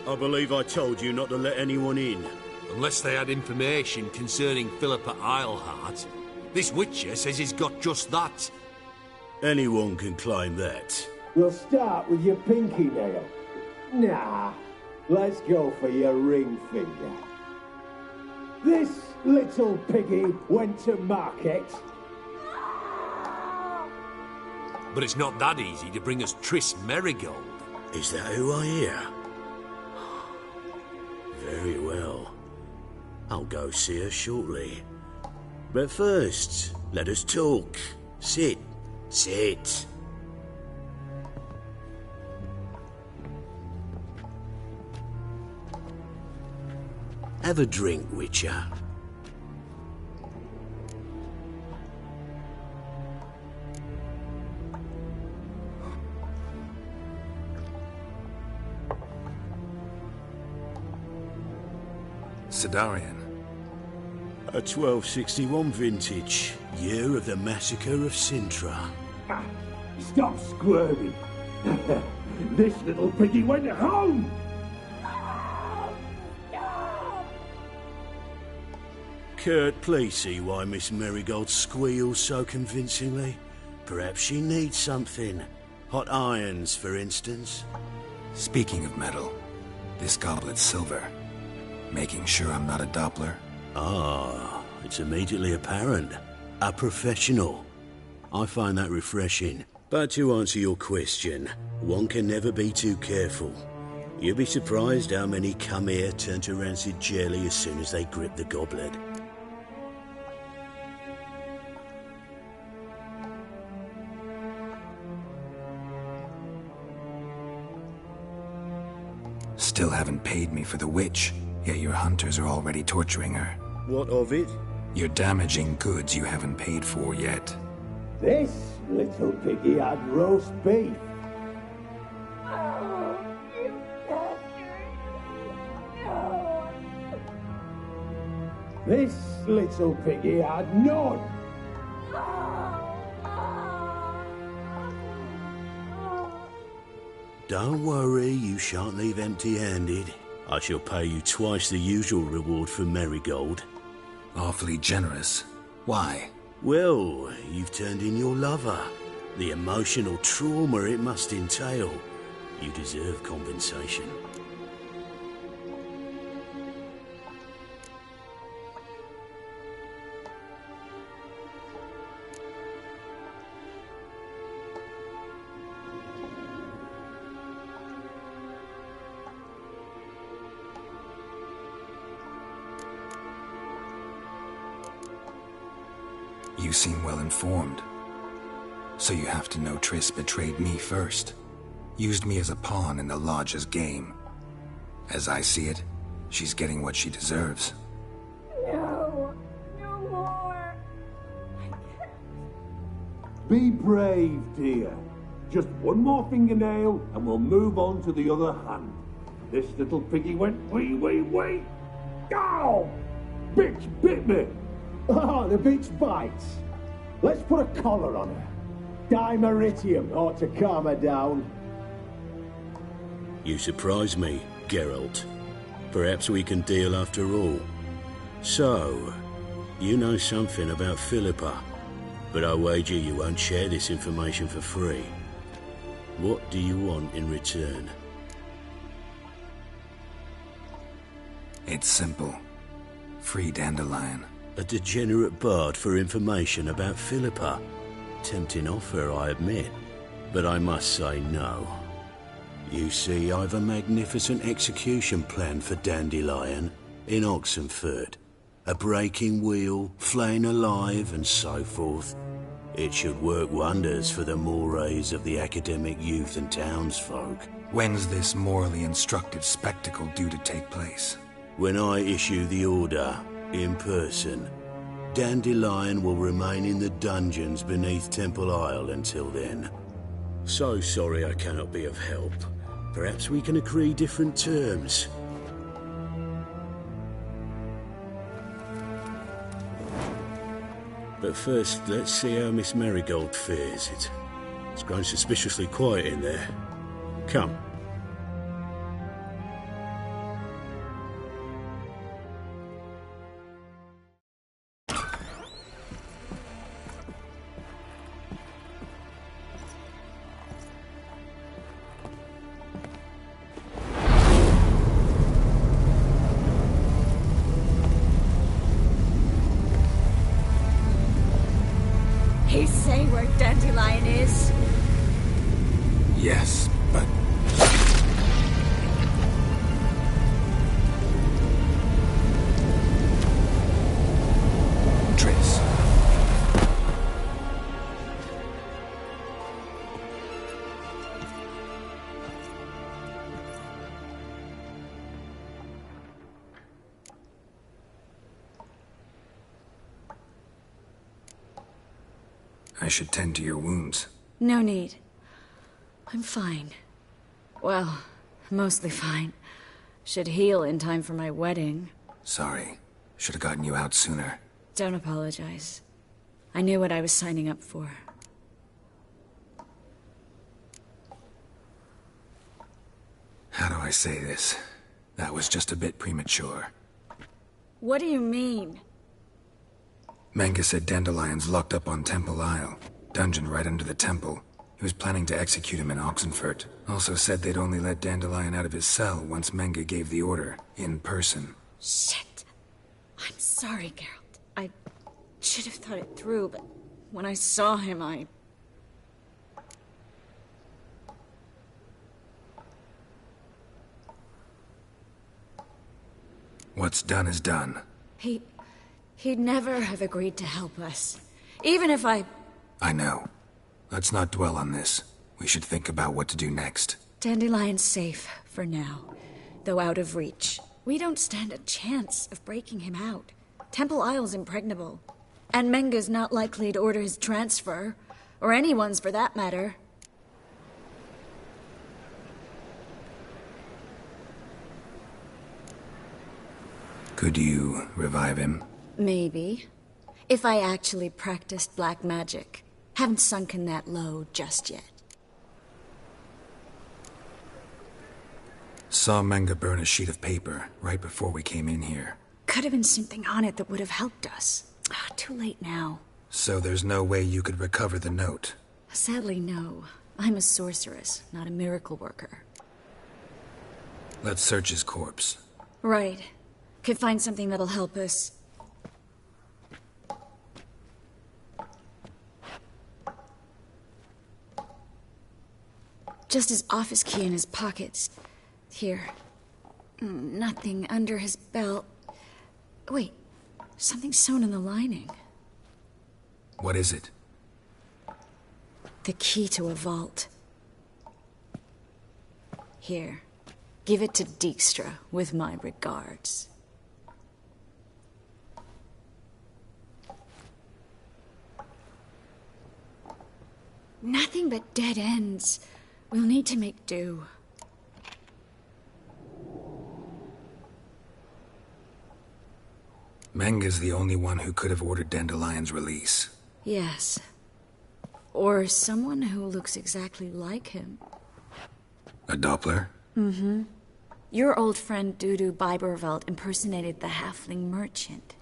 I believe I told you not to let anyone in. Unless they had information concerning Philippa Eilhart. This Witcher says he's got just that. Anyone can claim that. We'll start with your pinky nail. Nah, let's go for your ring finger. This little piggy went to market. But it's not that easy to bring us Triss Merigold. Is that who I hear? Very well. I'll go see her shortly. But first, let us talk. Sit. Sit. Have a drink, Witcher. Sidarian. A 1261 vintage, year of the massacre of Sintra. Stop squirming. This little piggy went home. Kurt, please see why Miss Marigold squeals so convincingly. Perhaps she needs something. Hot irons, for instance. Speaking of metal, this goblet's silver. Making sure I'm not a Doppler? Ah, it's immediately apparent. A professional. I find that refreshing. But to answer your question, one can never be too careful. You'll be surprised how many come here turn to rancid jelly as soon as they grip the goblet. Still haven't paid me for the witch, yet your hunters are already torturing her. What of it? You're damaging goods you haven't paid for yet. This little piggy had roast beef. This little piggy had none. Don't worry, you shan't leave empty-handed. I shall pay you twice the usual reward for Marigold. Awfully generous. Why? Well, you've turned in your lover. The emotional trauma it must entail. You deserve compensation. You seem well informed. So you have to know Triss betrayed me first. Used me as a pawn in the Lodge's game. As I see it, she's getting what she deserves. No, no more. Be brave, dear. Just one more fingernail and we'll move on to the other hand. This little piggy went wee. Ow! Bitch bit me! Oh, the bitch bites. Let's put a collar on her. Dimeritium ought to calm her down. You surprise me, Geralt. Perhaps we can deal after all. So, you know something about Philippa, but I wager you won't share this information for free. What do you want in return? It's simple. Free Dandelion. A degenerate bard for information about Philippa. Tempting offer, I admit, but I must say no. You see, I've a magnificent execution plan for Dandelion in Oxenford. A breaking wheel, flaying alive, and so forth. It should work wonders for the mores of the academic youth and townsfolk. When's this morally instructive spectacle due to take place? When I issue the order, in person. Dandelion will remain in the dungeons beneath Temple Isle until then. So sorry I cannot be of help. Perhaps we can agree different terms. But first, let's see how Miss Marigold fares. It's grown suspiciously quiet in there. Come. He say where Dandelion is? Yes, but... Triss. I should tend to your wounds. No need. I'm fine. Well, mostly fine. Should heal in time for my wedding. Sorry. Should have gotten you out sooner. Don't apologize. I knew what I was signing up for. How do I say this? That was just a bit premature. What do you mean? Manga said Dandelion's locked up on Temple Isle. Dungeon right under the temple. He was planning to execute him in Oxenfurt. Also said they'd only let Dandelion out of his cell once Manga gave the order, in person. Shit. I'm sorry, Geralt. I should have thought it through, but when I saw him, I... What's done is done. He'd never have agreed to help us. Even if I know. Let's not dwell on this. We should think about what to do next. Dandelion's safe, for now. Though out of reach. We don't stand a chance of breaking him out. Temple Isle's impregnable. And Menga's not likely to order his transfer. Or anyone's, for that matter. Could you revive him? Maybe. If I actually practiced black magic. Haven't sunken that low just yet. Saw Manga burn a sheet of paper right before we came in here. Could have been something on it that would have helped us. Too late now. So there's no way you could recover the note? Sadly, no. I'm a sorceress, not a miracle worker. Let's search his corpse. Right. Could find something that'll help us. Just his office key in his pockets. Here. Nothing under his belt. Wait. Something sewn in the lining. What is it? The key to a vault. Here. Give it to Dijkstra with my regards. Nothing but dead ends. We'll need to make do. Manga's the only one who could have ordered Dandelion's release. Yes. Or someone who looks exactly like him. A Doppler? Mm-hmm. Your old friend Dudu Biberveld impersonated the halfling merchant.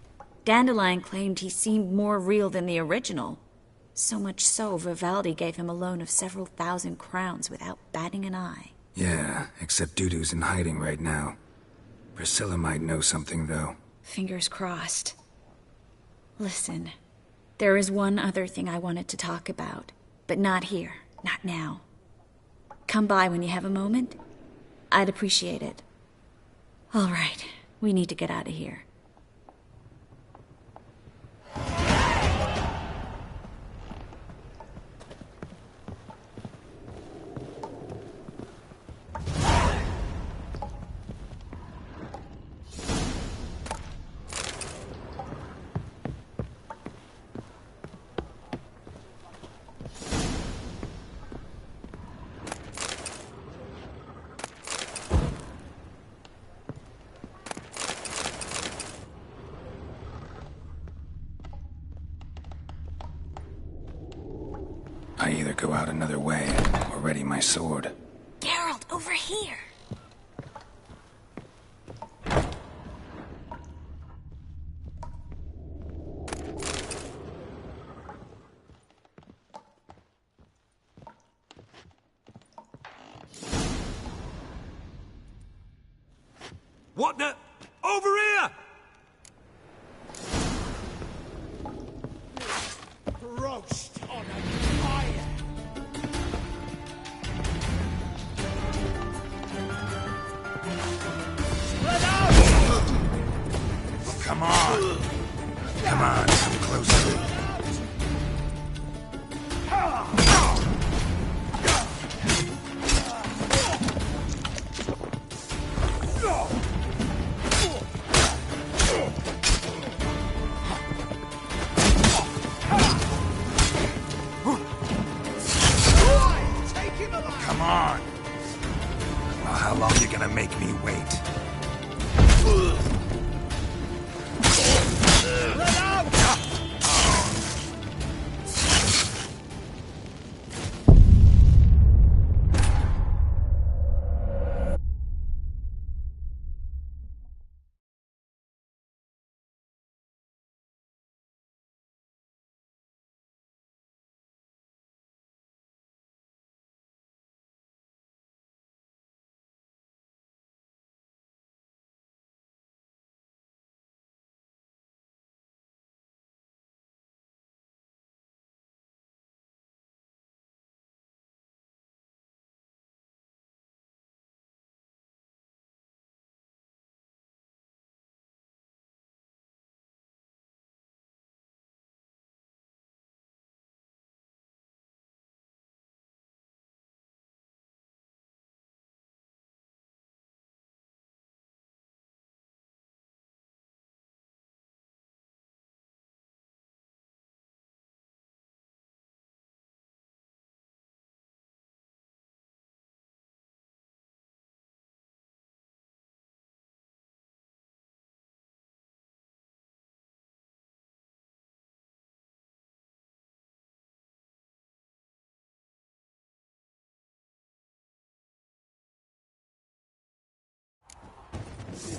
Dandelion claimed he seemed more real than the original. So much so, Vivaldi gave him a loan of several thousand crowns without batting an eye. Yeah, except Dudu's in hiding right now. Priscilla might know something, though. Fingers crossed. Listen, there is one other thing I wanted to talk about, but not here, not now. Come by when you have a moment. I'd appreciate it. All right, we need to get out of here. I either go out another way or ready my sword. Geralt, over here! What the... Over here! Roast on a fire! Spread out! Come on! Come on, come closer. Come on! Well, how long you gonna make me wait?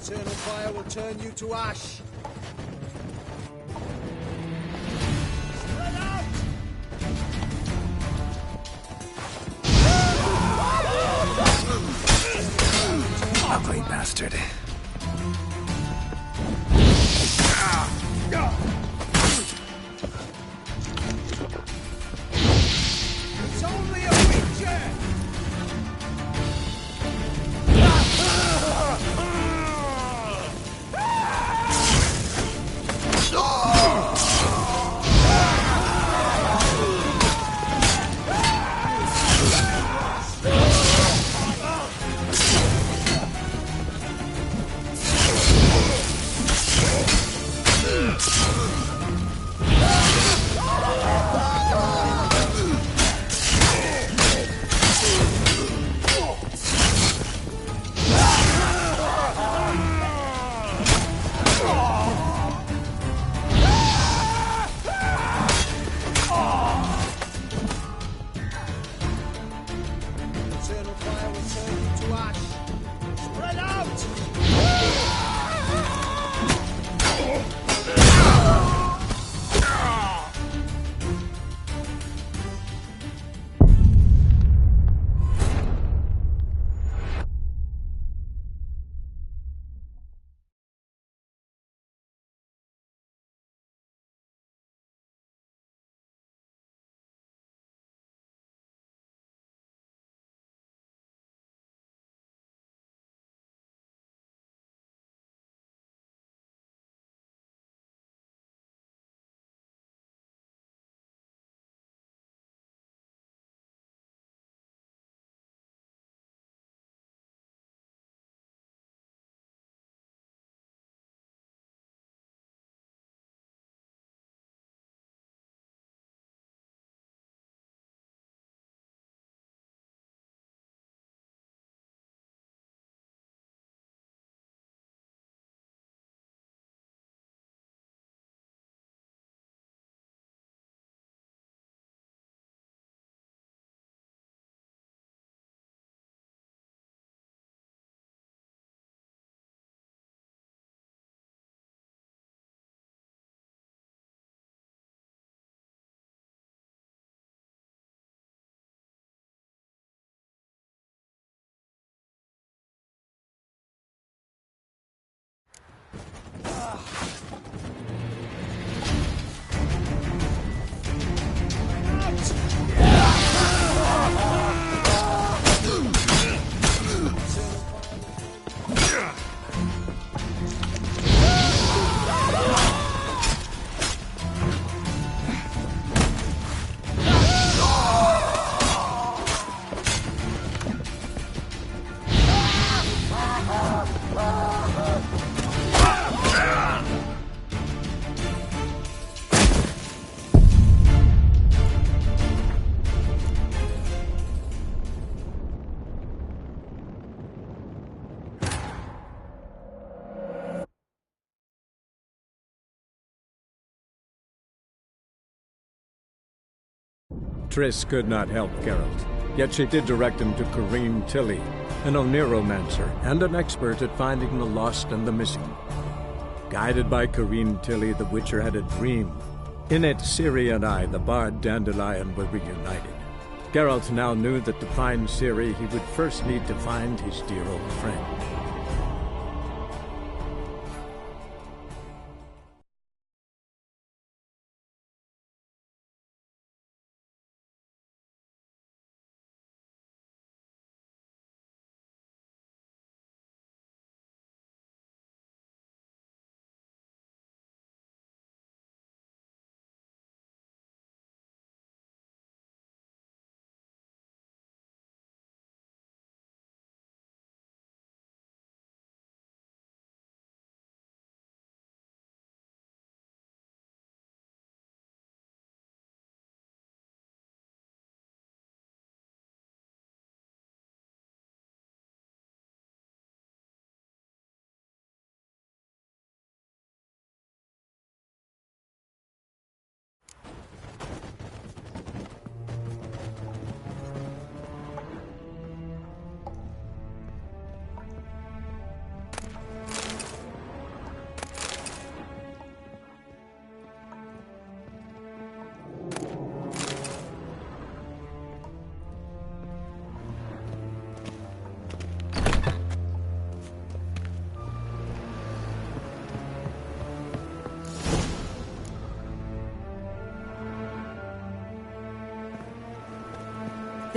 Eternal fire will turn you to ash. Ugly bastard. It's only a witcher! Eternal fire will turn you to ash. Spread out! Triss could not help Geralt, yet she did direct him to Corrine Tilly, an Oneromancer and an expert at finding the lost and the missing. Guided by Corrine Tilly, the Witcher had a dream. In it, Ciri and I, the bard Dandelion, were reunited. Geralt now knew that to find Ciri, he would first need to find his dear old friend.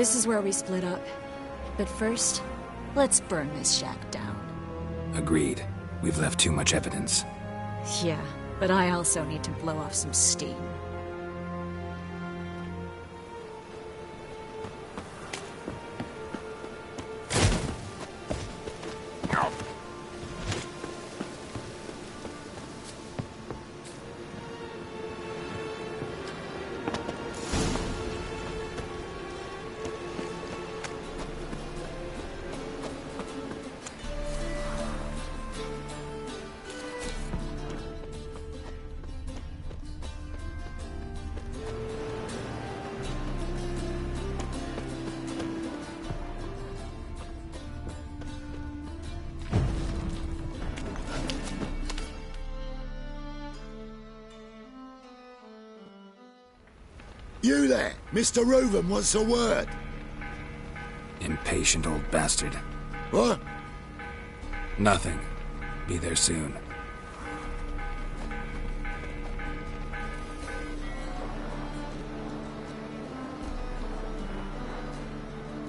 This is where we split up. But first, let's burn this shack down. Agreed. We've left too much evidence. Yeah, but I also need to blow off some steam. You there! Mr. Reuven wants a word. Impatient old bastard. What? Nothing. Be there soon.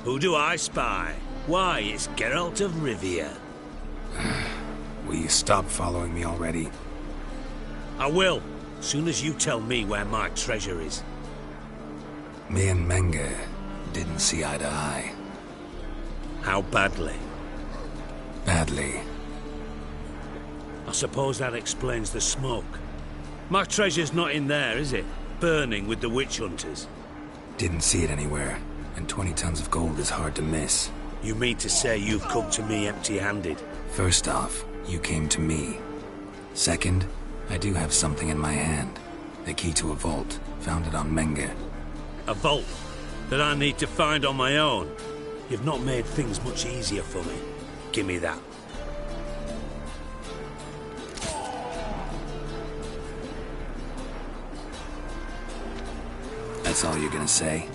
Who do I spy? Why, it's Geralt of Rivia. Will you stop following me already? I will, soon as you tell me where my treasure is. Me and Menge didn't see eye to eye. How badly? Badly. I suppose that explains the smoke. My treasure's not in there, is it? Burning with the witch hunters. Didn't see it anywhere, and 20 tons of gold is hard to miss. You mean to say you've come to me empty-handed? First off, you came to me. Second, I do have something in my hand. The key to a vault, found it on Menge. A vault that I need to find on my own. You've not made things much easier for me. Give me that. That's all you're gonna say?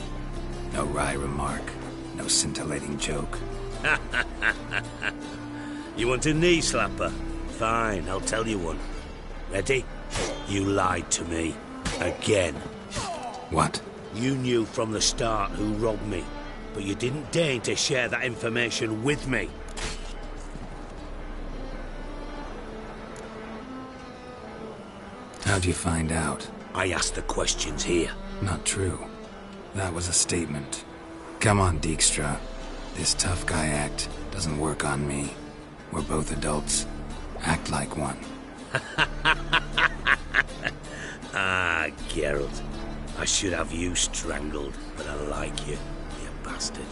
No wry remark, no scintillating joke. You want a knee slapper? Fine, I'll tell you one. Ready? You lied to me. Again. What? You knew from the start who robbed me, but you didn't deign to share that information with me. How'd you find out? I asked the questions here. Not true. That was a statement. Come on, Dijkstra. This tough guy act doesn't work on me. We're both adults. Act like one. Ah, Geralt. I should have you strangled, but I like you, you bastard.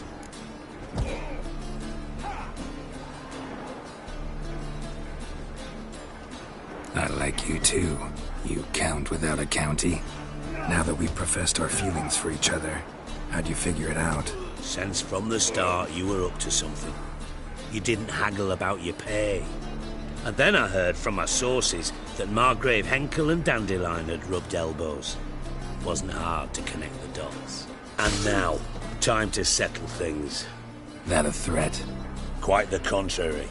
I like you too, you count without a county. Now that we've professed our feelings for each other, how'd you figure it out? Since from the start you were up to something. You didn't haggle about your pay. And then I heard from my sources that Margrave Henkel and Dandelion had rubbed elbows. Wasn't hard to connect the dots. And now, time to settle things. That a threat? Quite the contrary.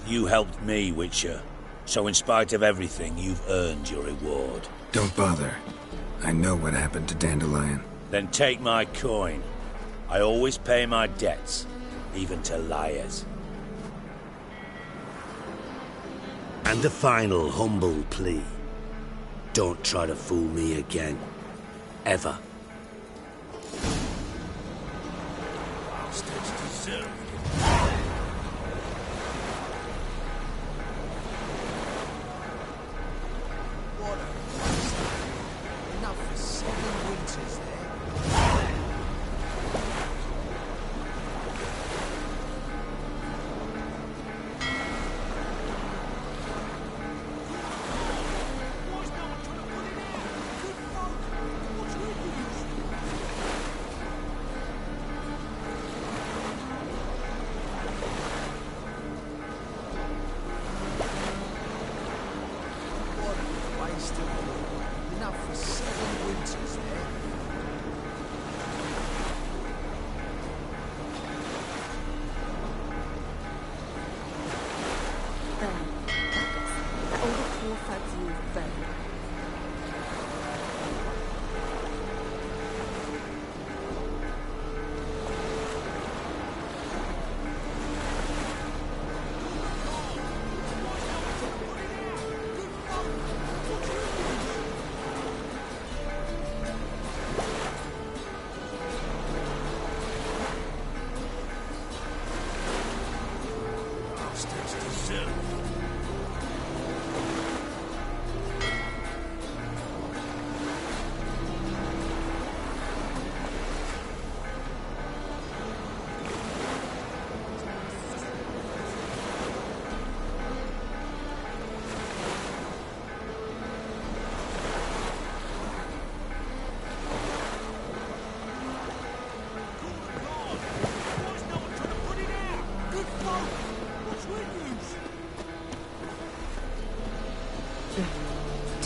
You helped me, Witcher. So in spite of everything, you've earned your reward. Don't bother. I know what happened to Dandelion. Then take my coin. I always pay my debts, even to liars. And a final humble plea. Don't try to fool me again. Ever. Bastards deserve it. What a waste. Enough for 7 winters there.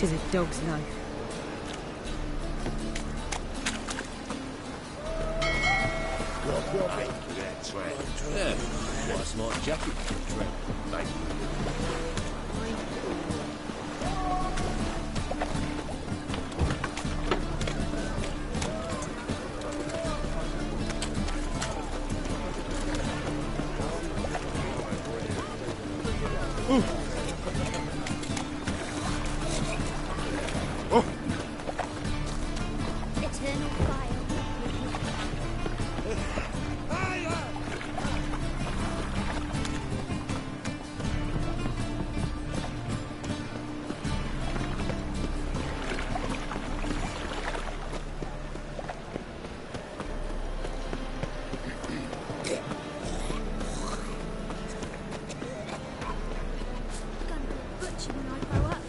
'Tis a dog's life. Yeah, what a smart jacket. Thank Eternal fire. Butcher when I grow up.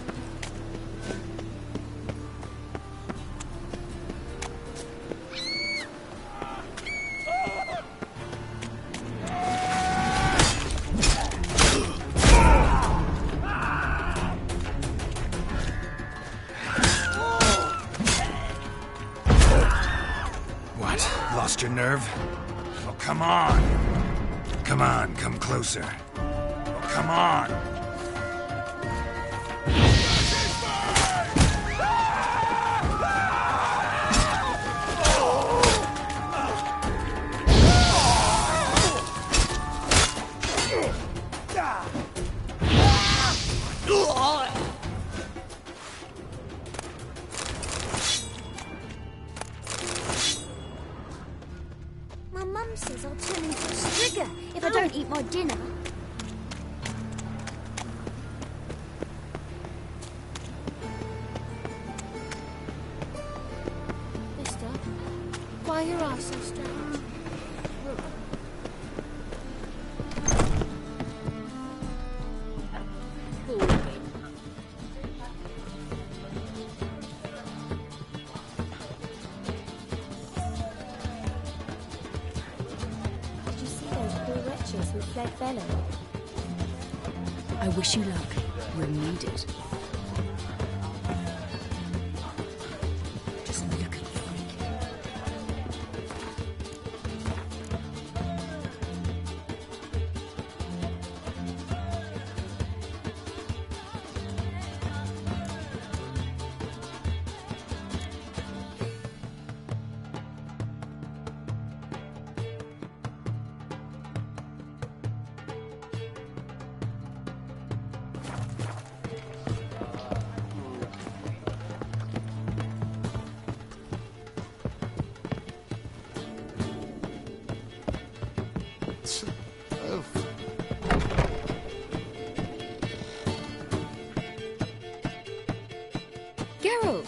What? Lost your nerve? Well, come on. Come on, come closer. Well, come on. My mum says I'll turn into a strigger if I don't eat my dinner. Mister, why are your eyes so strange? Did you see those poor wretches who fled Velen? I wish you luck. We'll need it. Just look at the freak. Geralt!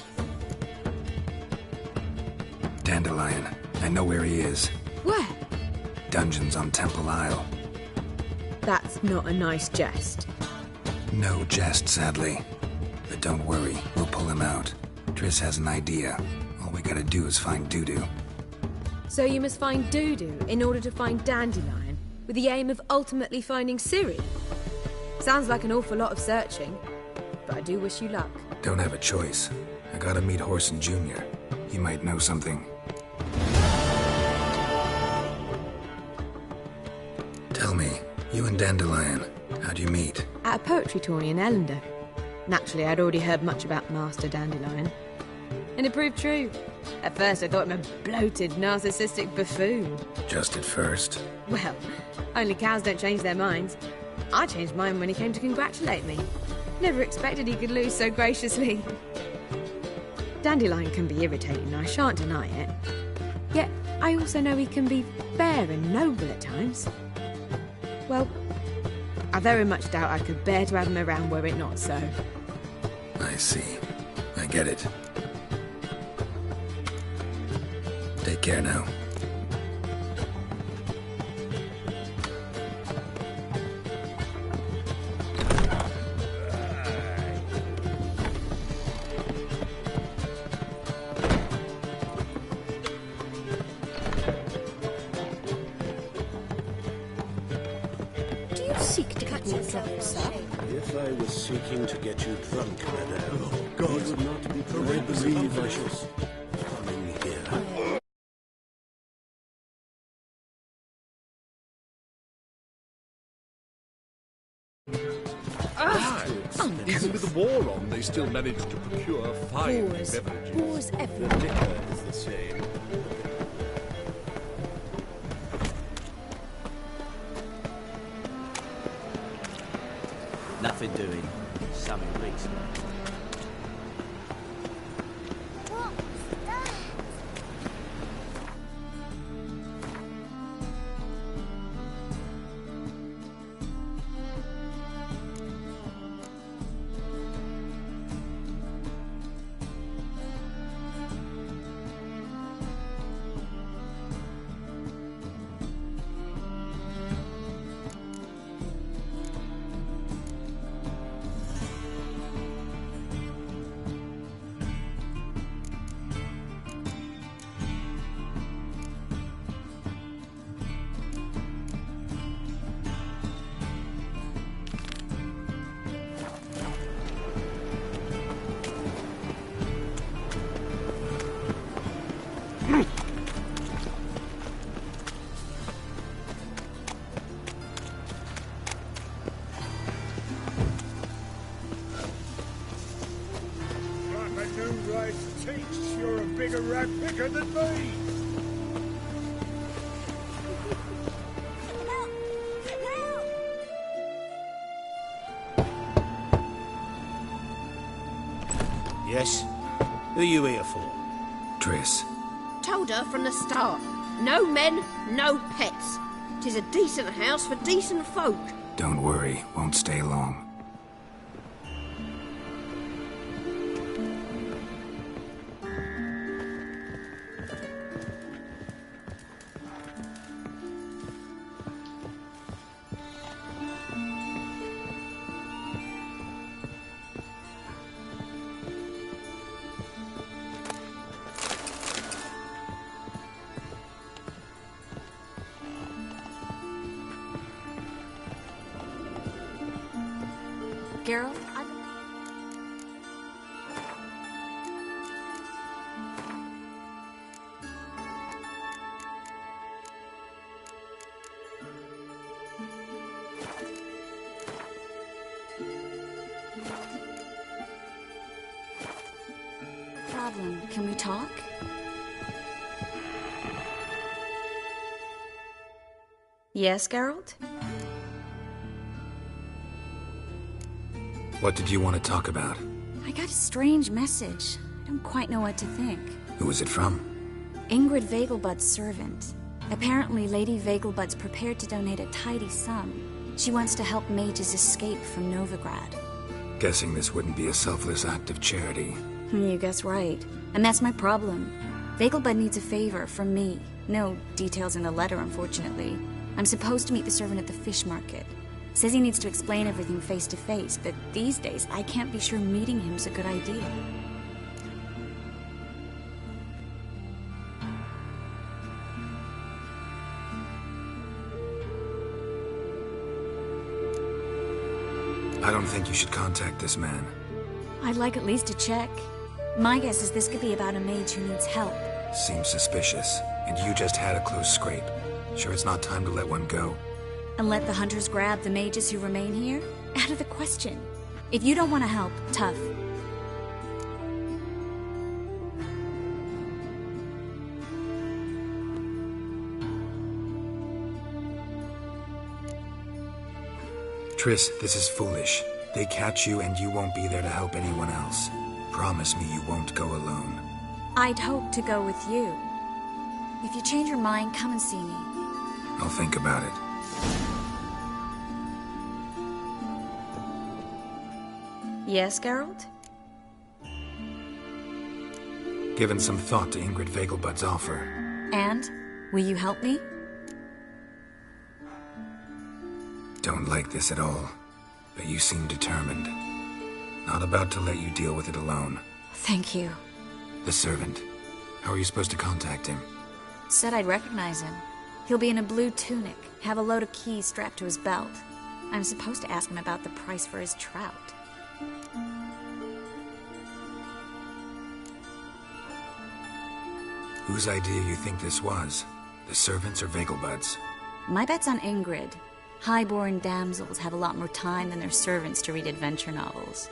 Dandelion. I know where he is. Where? Dungeons on Temple Isle. That's not a nice jest. No jest, sadly. But don't worry, we'll pull him out. Triss has an idea. All we gotta do is find Dudu. So you must find Dudu in order to find Dandelion, with the aim of ultimately finding Ciri? Sounds like an awful lot of searching, but I do wish you luck. Don't have a choice. I gotta meet Horson Jr. He might know something. Tell me, you and Dandelion, how'd you meet? At a poetry tourney in Ellender. Naturally, I'd already heard much about Master Dandelion. And it proved true. At first, I thought him a bloated, narcissistic buffoon. Just at first. Well, only cows don't change their minds. I changed mine when he came to congratulate me. Never expected he could lose so graciously. Dandelion can be irritating, I shan't deny it. Yet, I also know he can be fair and noble at times. Well, I very much doubt I could bear to have him around were it not so. I see. I get it. Take care now. Do you seek to cut yourself, sir? if I was seeking to get you drunk, madame, Oh, God. you would not be believe I shall coming here. Even with the war on, they still managed to procure fine beverages. Boars The everywhere. liquor is the same. Nothing doing. Something beats me. Like a new rice teach, you're a bigger rat picker than me. Yes? Who are you here for? Triss. Told her from the start. No men, no pets. 'Tis a decent house for decent folk. Don't worry, won't stay long. Geralt, problem. Can we talk? Yes, Geralt? What did you want to talk about? I got a strange message. I don't quite know what to think. Who was it from? Ingrid Vegelbud's servant. Apparently, Lady Vegelbud's prepared to donate a tidy sum. She wants to help mages escape from Novigrad. Guessing this wouldn't be a selfless act of charity. You guess right. And that's my problem. Vegelbud needs a favor from me. No details in the letter, unfortunately. I'm supposed to meet the servant at the fish market. Says he needs to explain everything face to face, but these days I can't be sure meeting him's a good idea. I don't think you should contact this man. I'd like at least to check. My guess is this could be about a mage who needs help. Seems suspicious, and you just had a close scrape. Sure it's not time to let one go? And let the hunters grab the mages who remain here? Out of the question. If you don't want to help, tough. Triss, this is foolish. They catch you and you won't be there to help anyone else. Promise me you won't go alone. I'd hope to go with you. If you change your mind, come and see me. I'll think about it. Yes, Geralt? Given some thought to Ingrid Vegelbud's offer. And? Will you help me? Don't like this at all, but you seem determined. Not about to let you deal with it alone. Thank you. The servant. How are you supposed to contact him? Said I'd recognize him. He'll be in a blue tunic, have a load of keys strapped to his belt. I'm supposed to ask him about the price for his trout. Whose idea you think this was? The servants or Vegelbud's? My bet's on Ingrid. Highborn damsels have a lot more time than their servants to read adventure novels.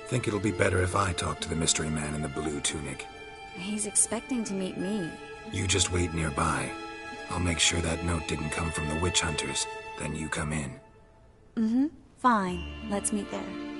Think it'll be better if I talk to the mystery man in the blue tunic. He's expecting to meet me. You just wait nearby. I'll make sure that note didn't come from the witch hunters. Then you come in. Mm-hmm. Fine. Let's meet there.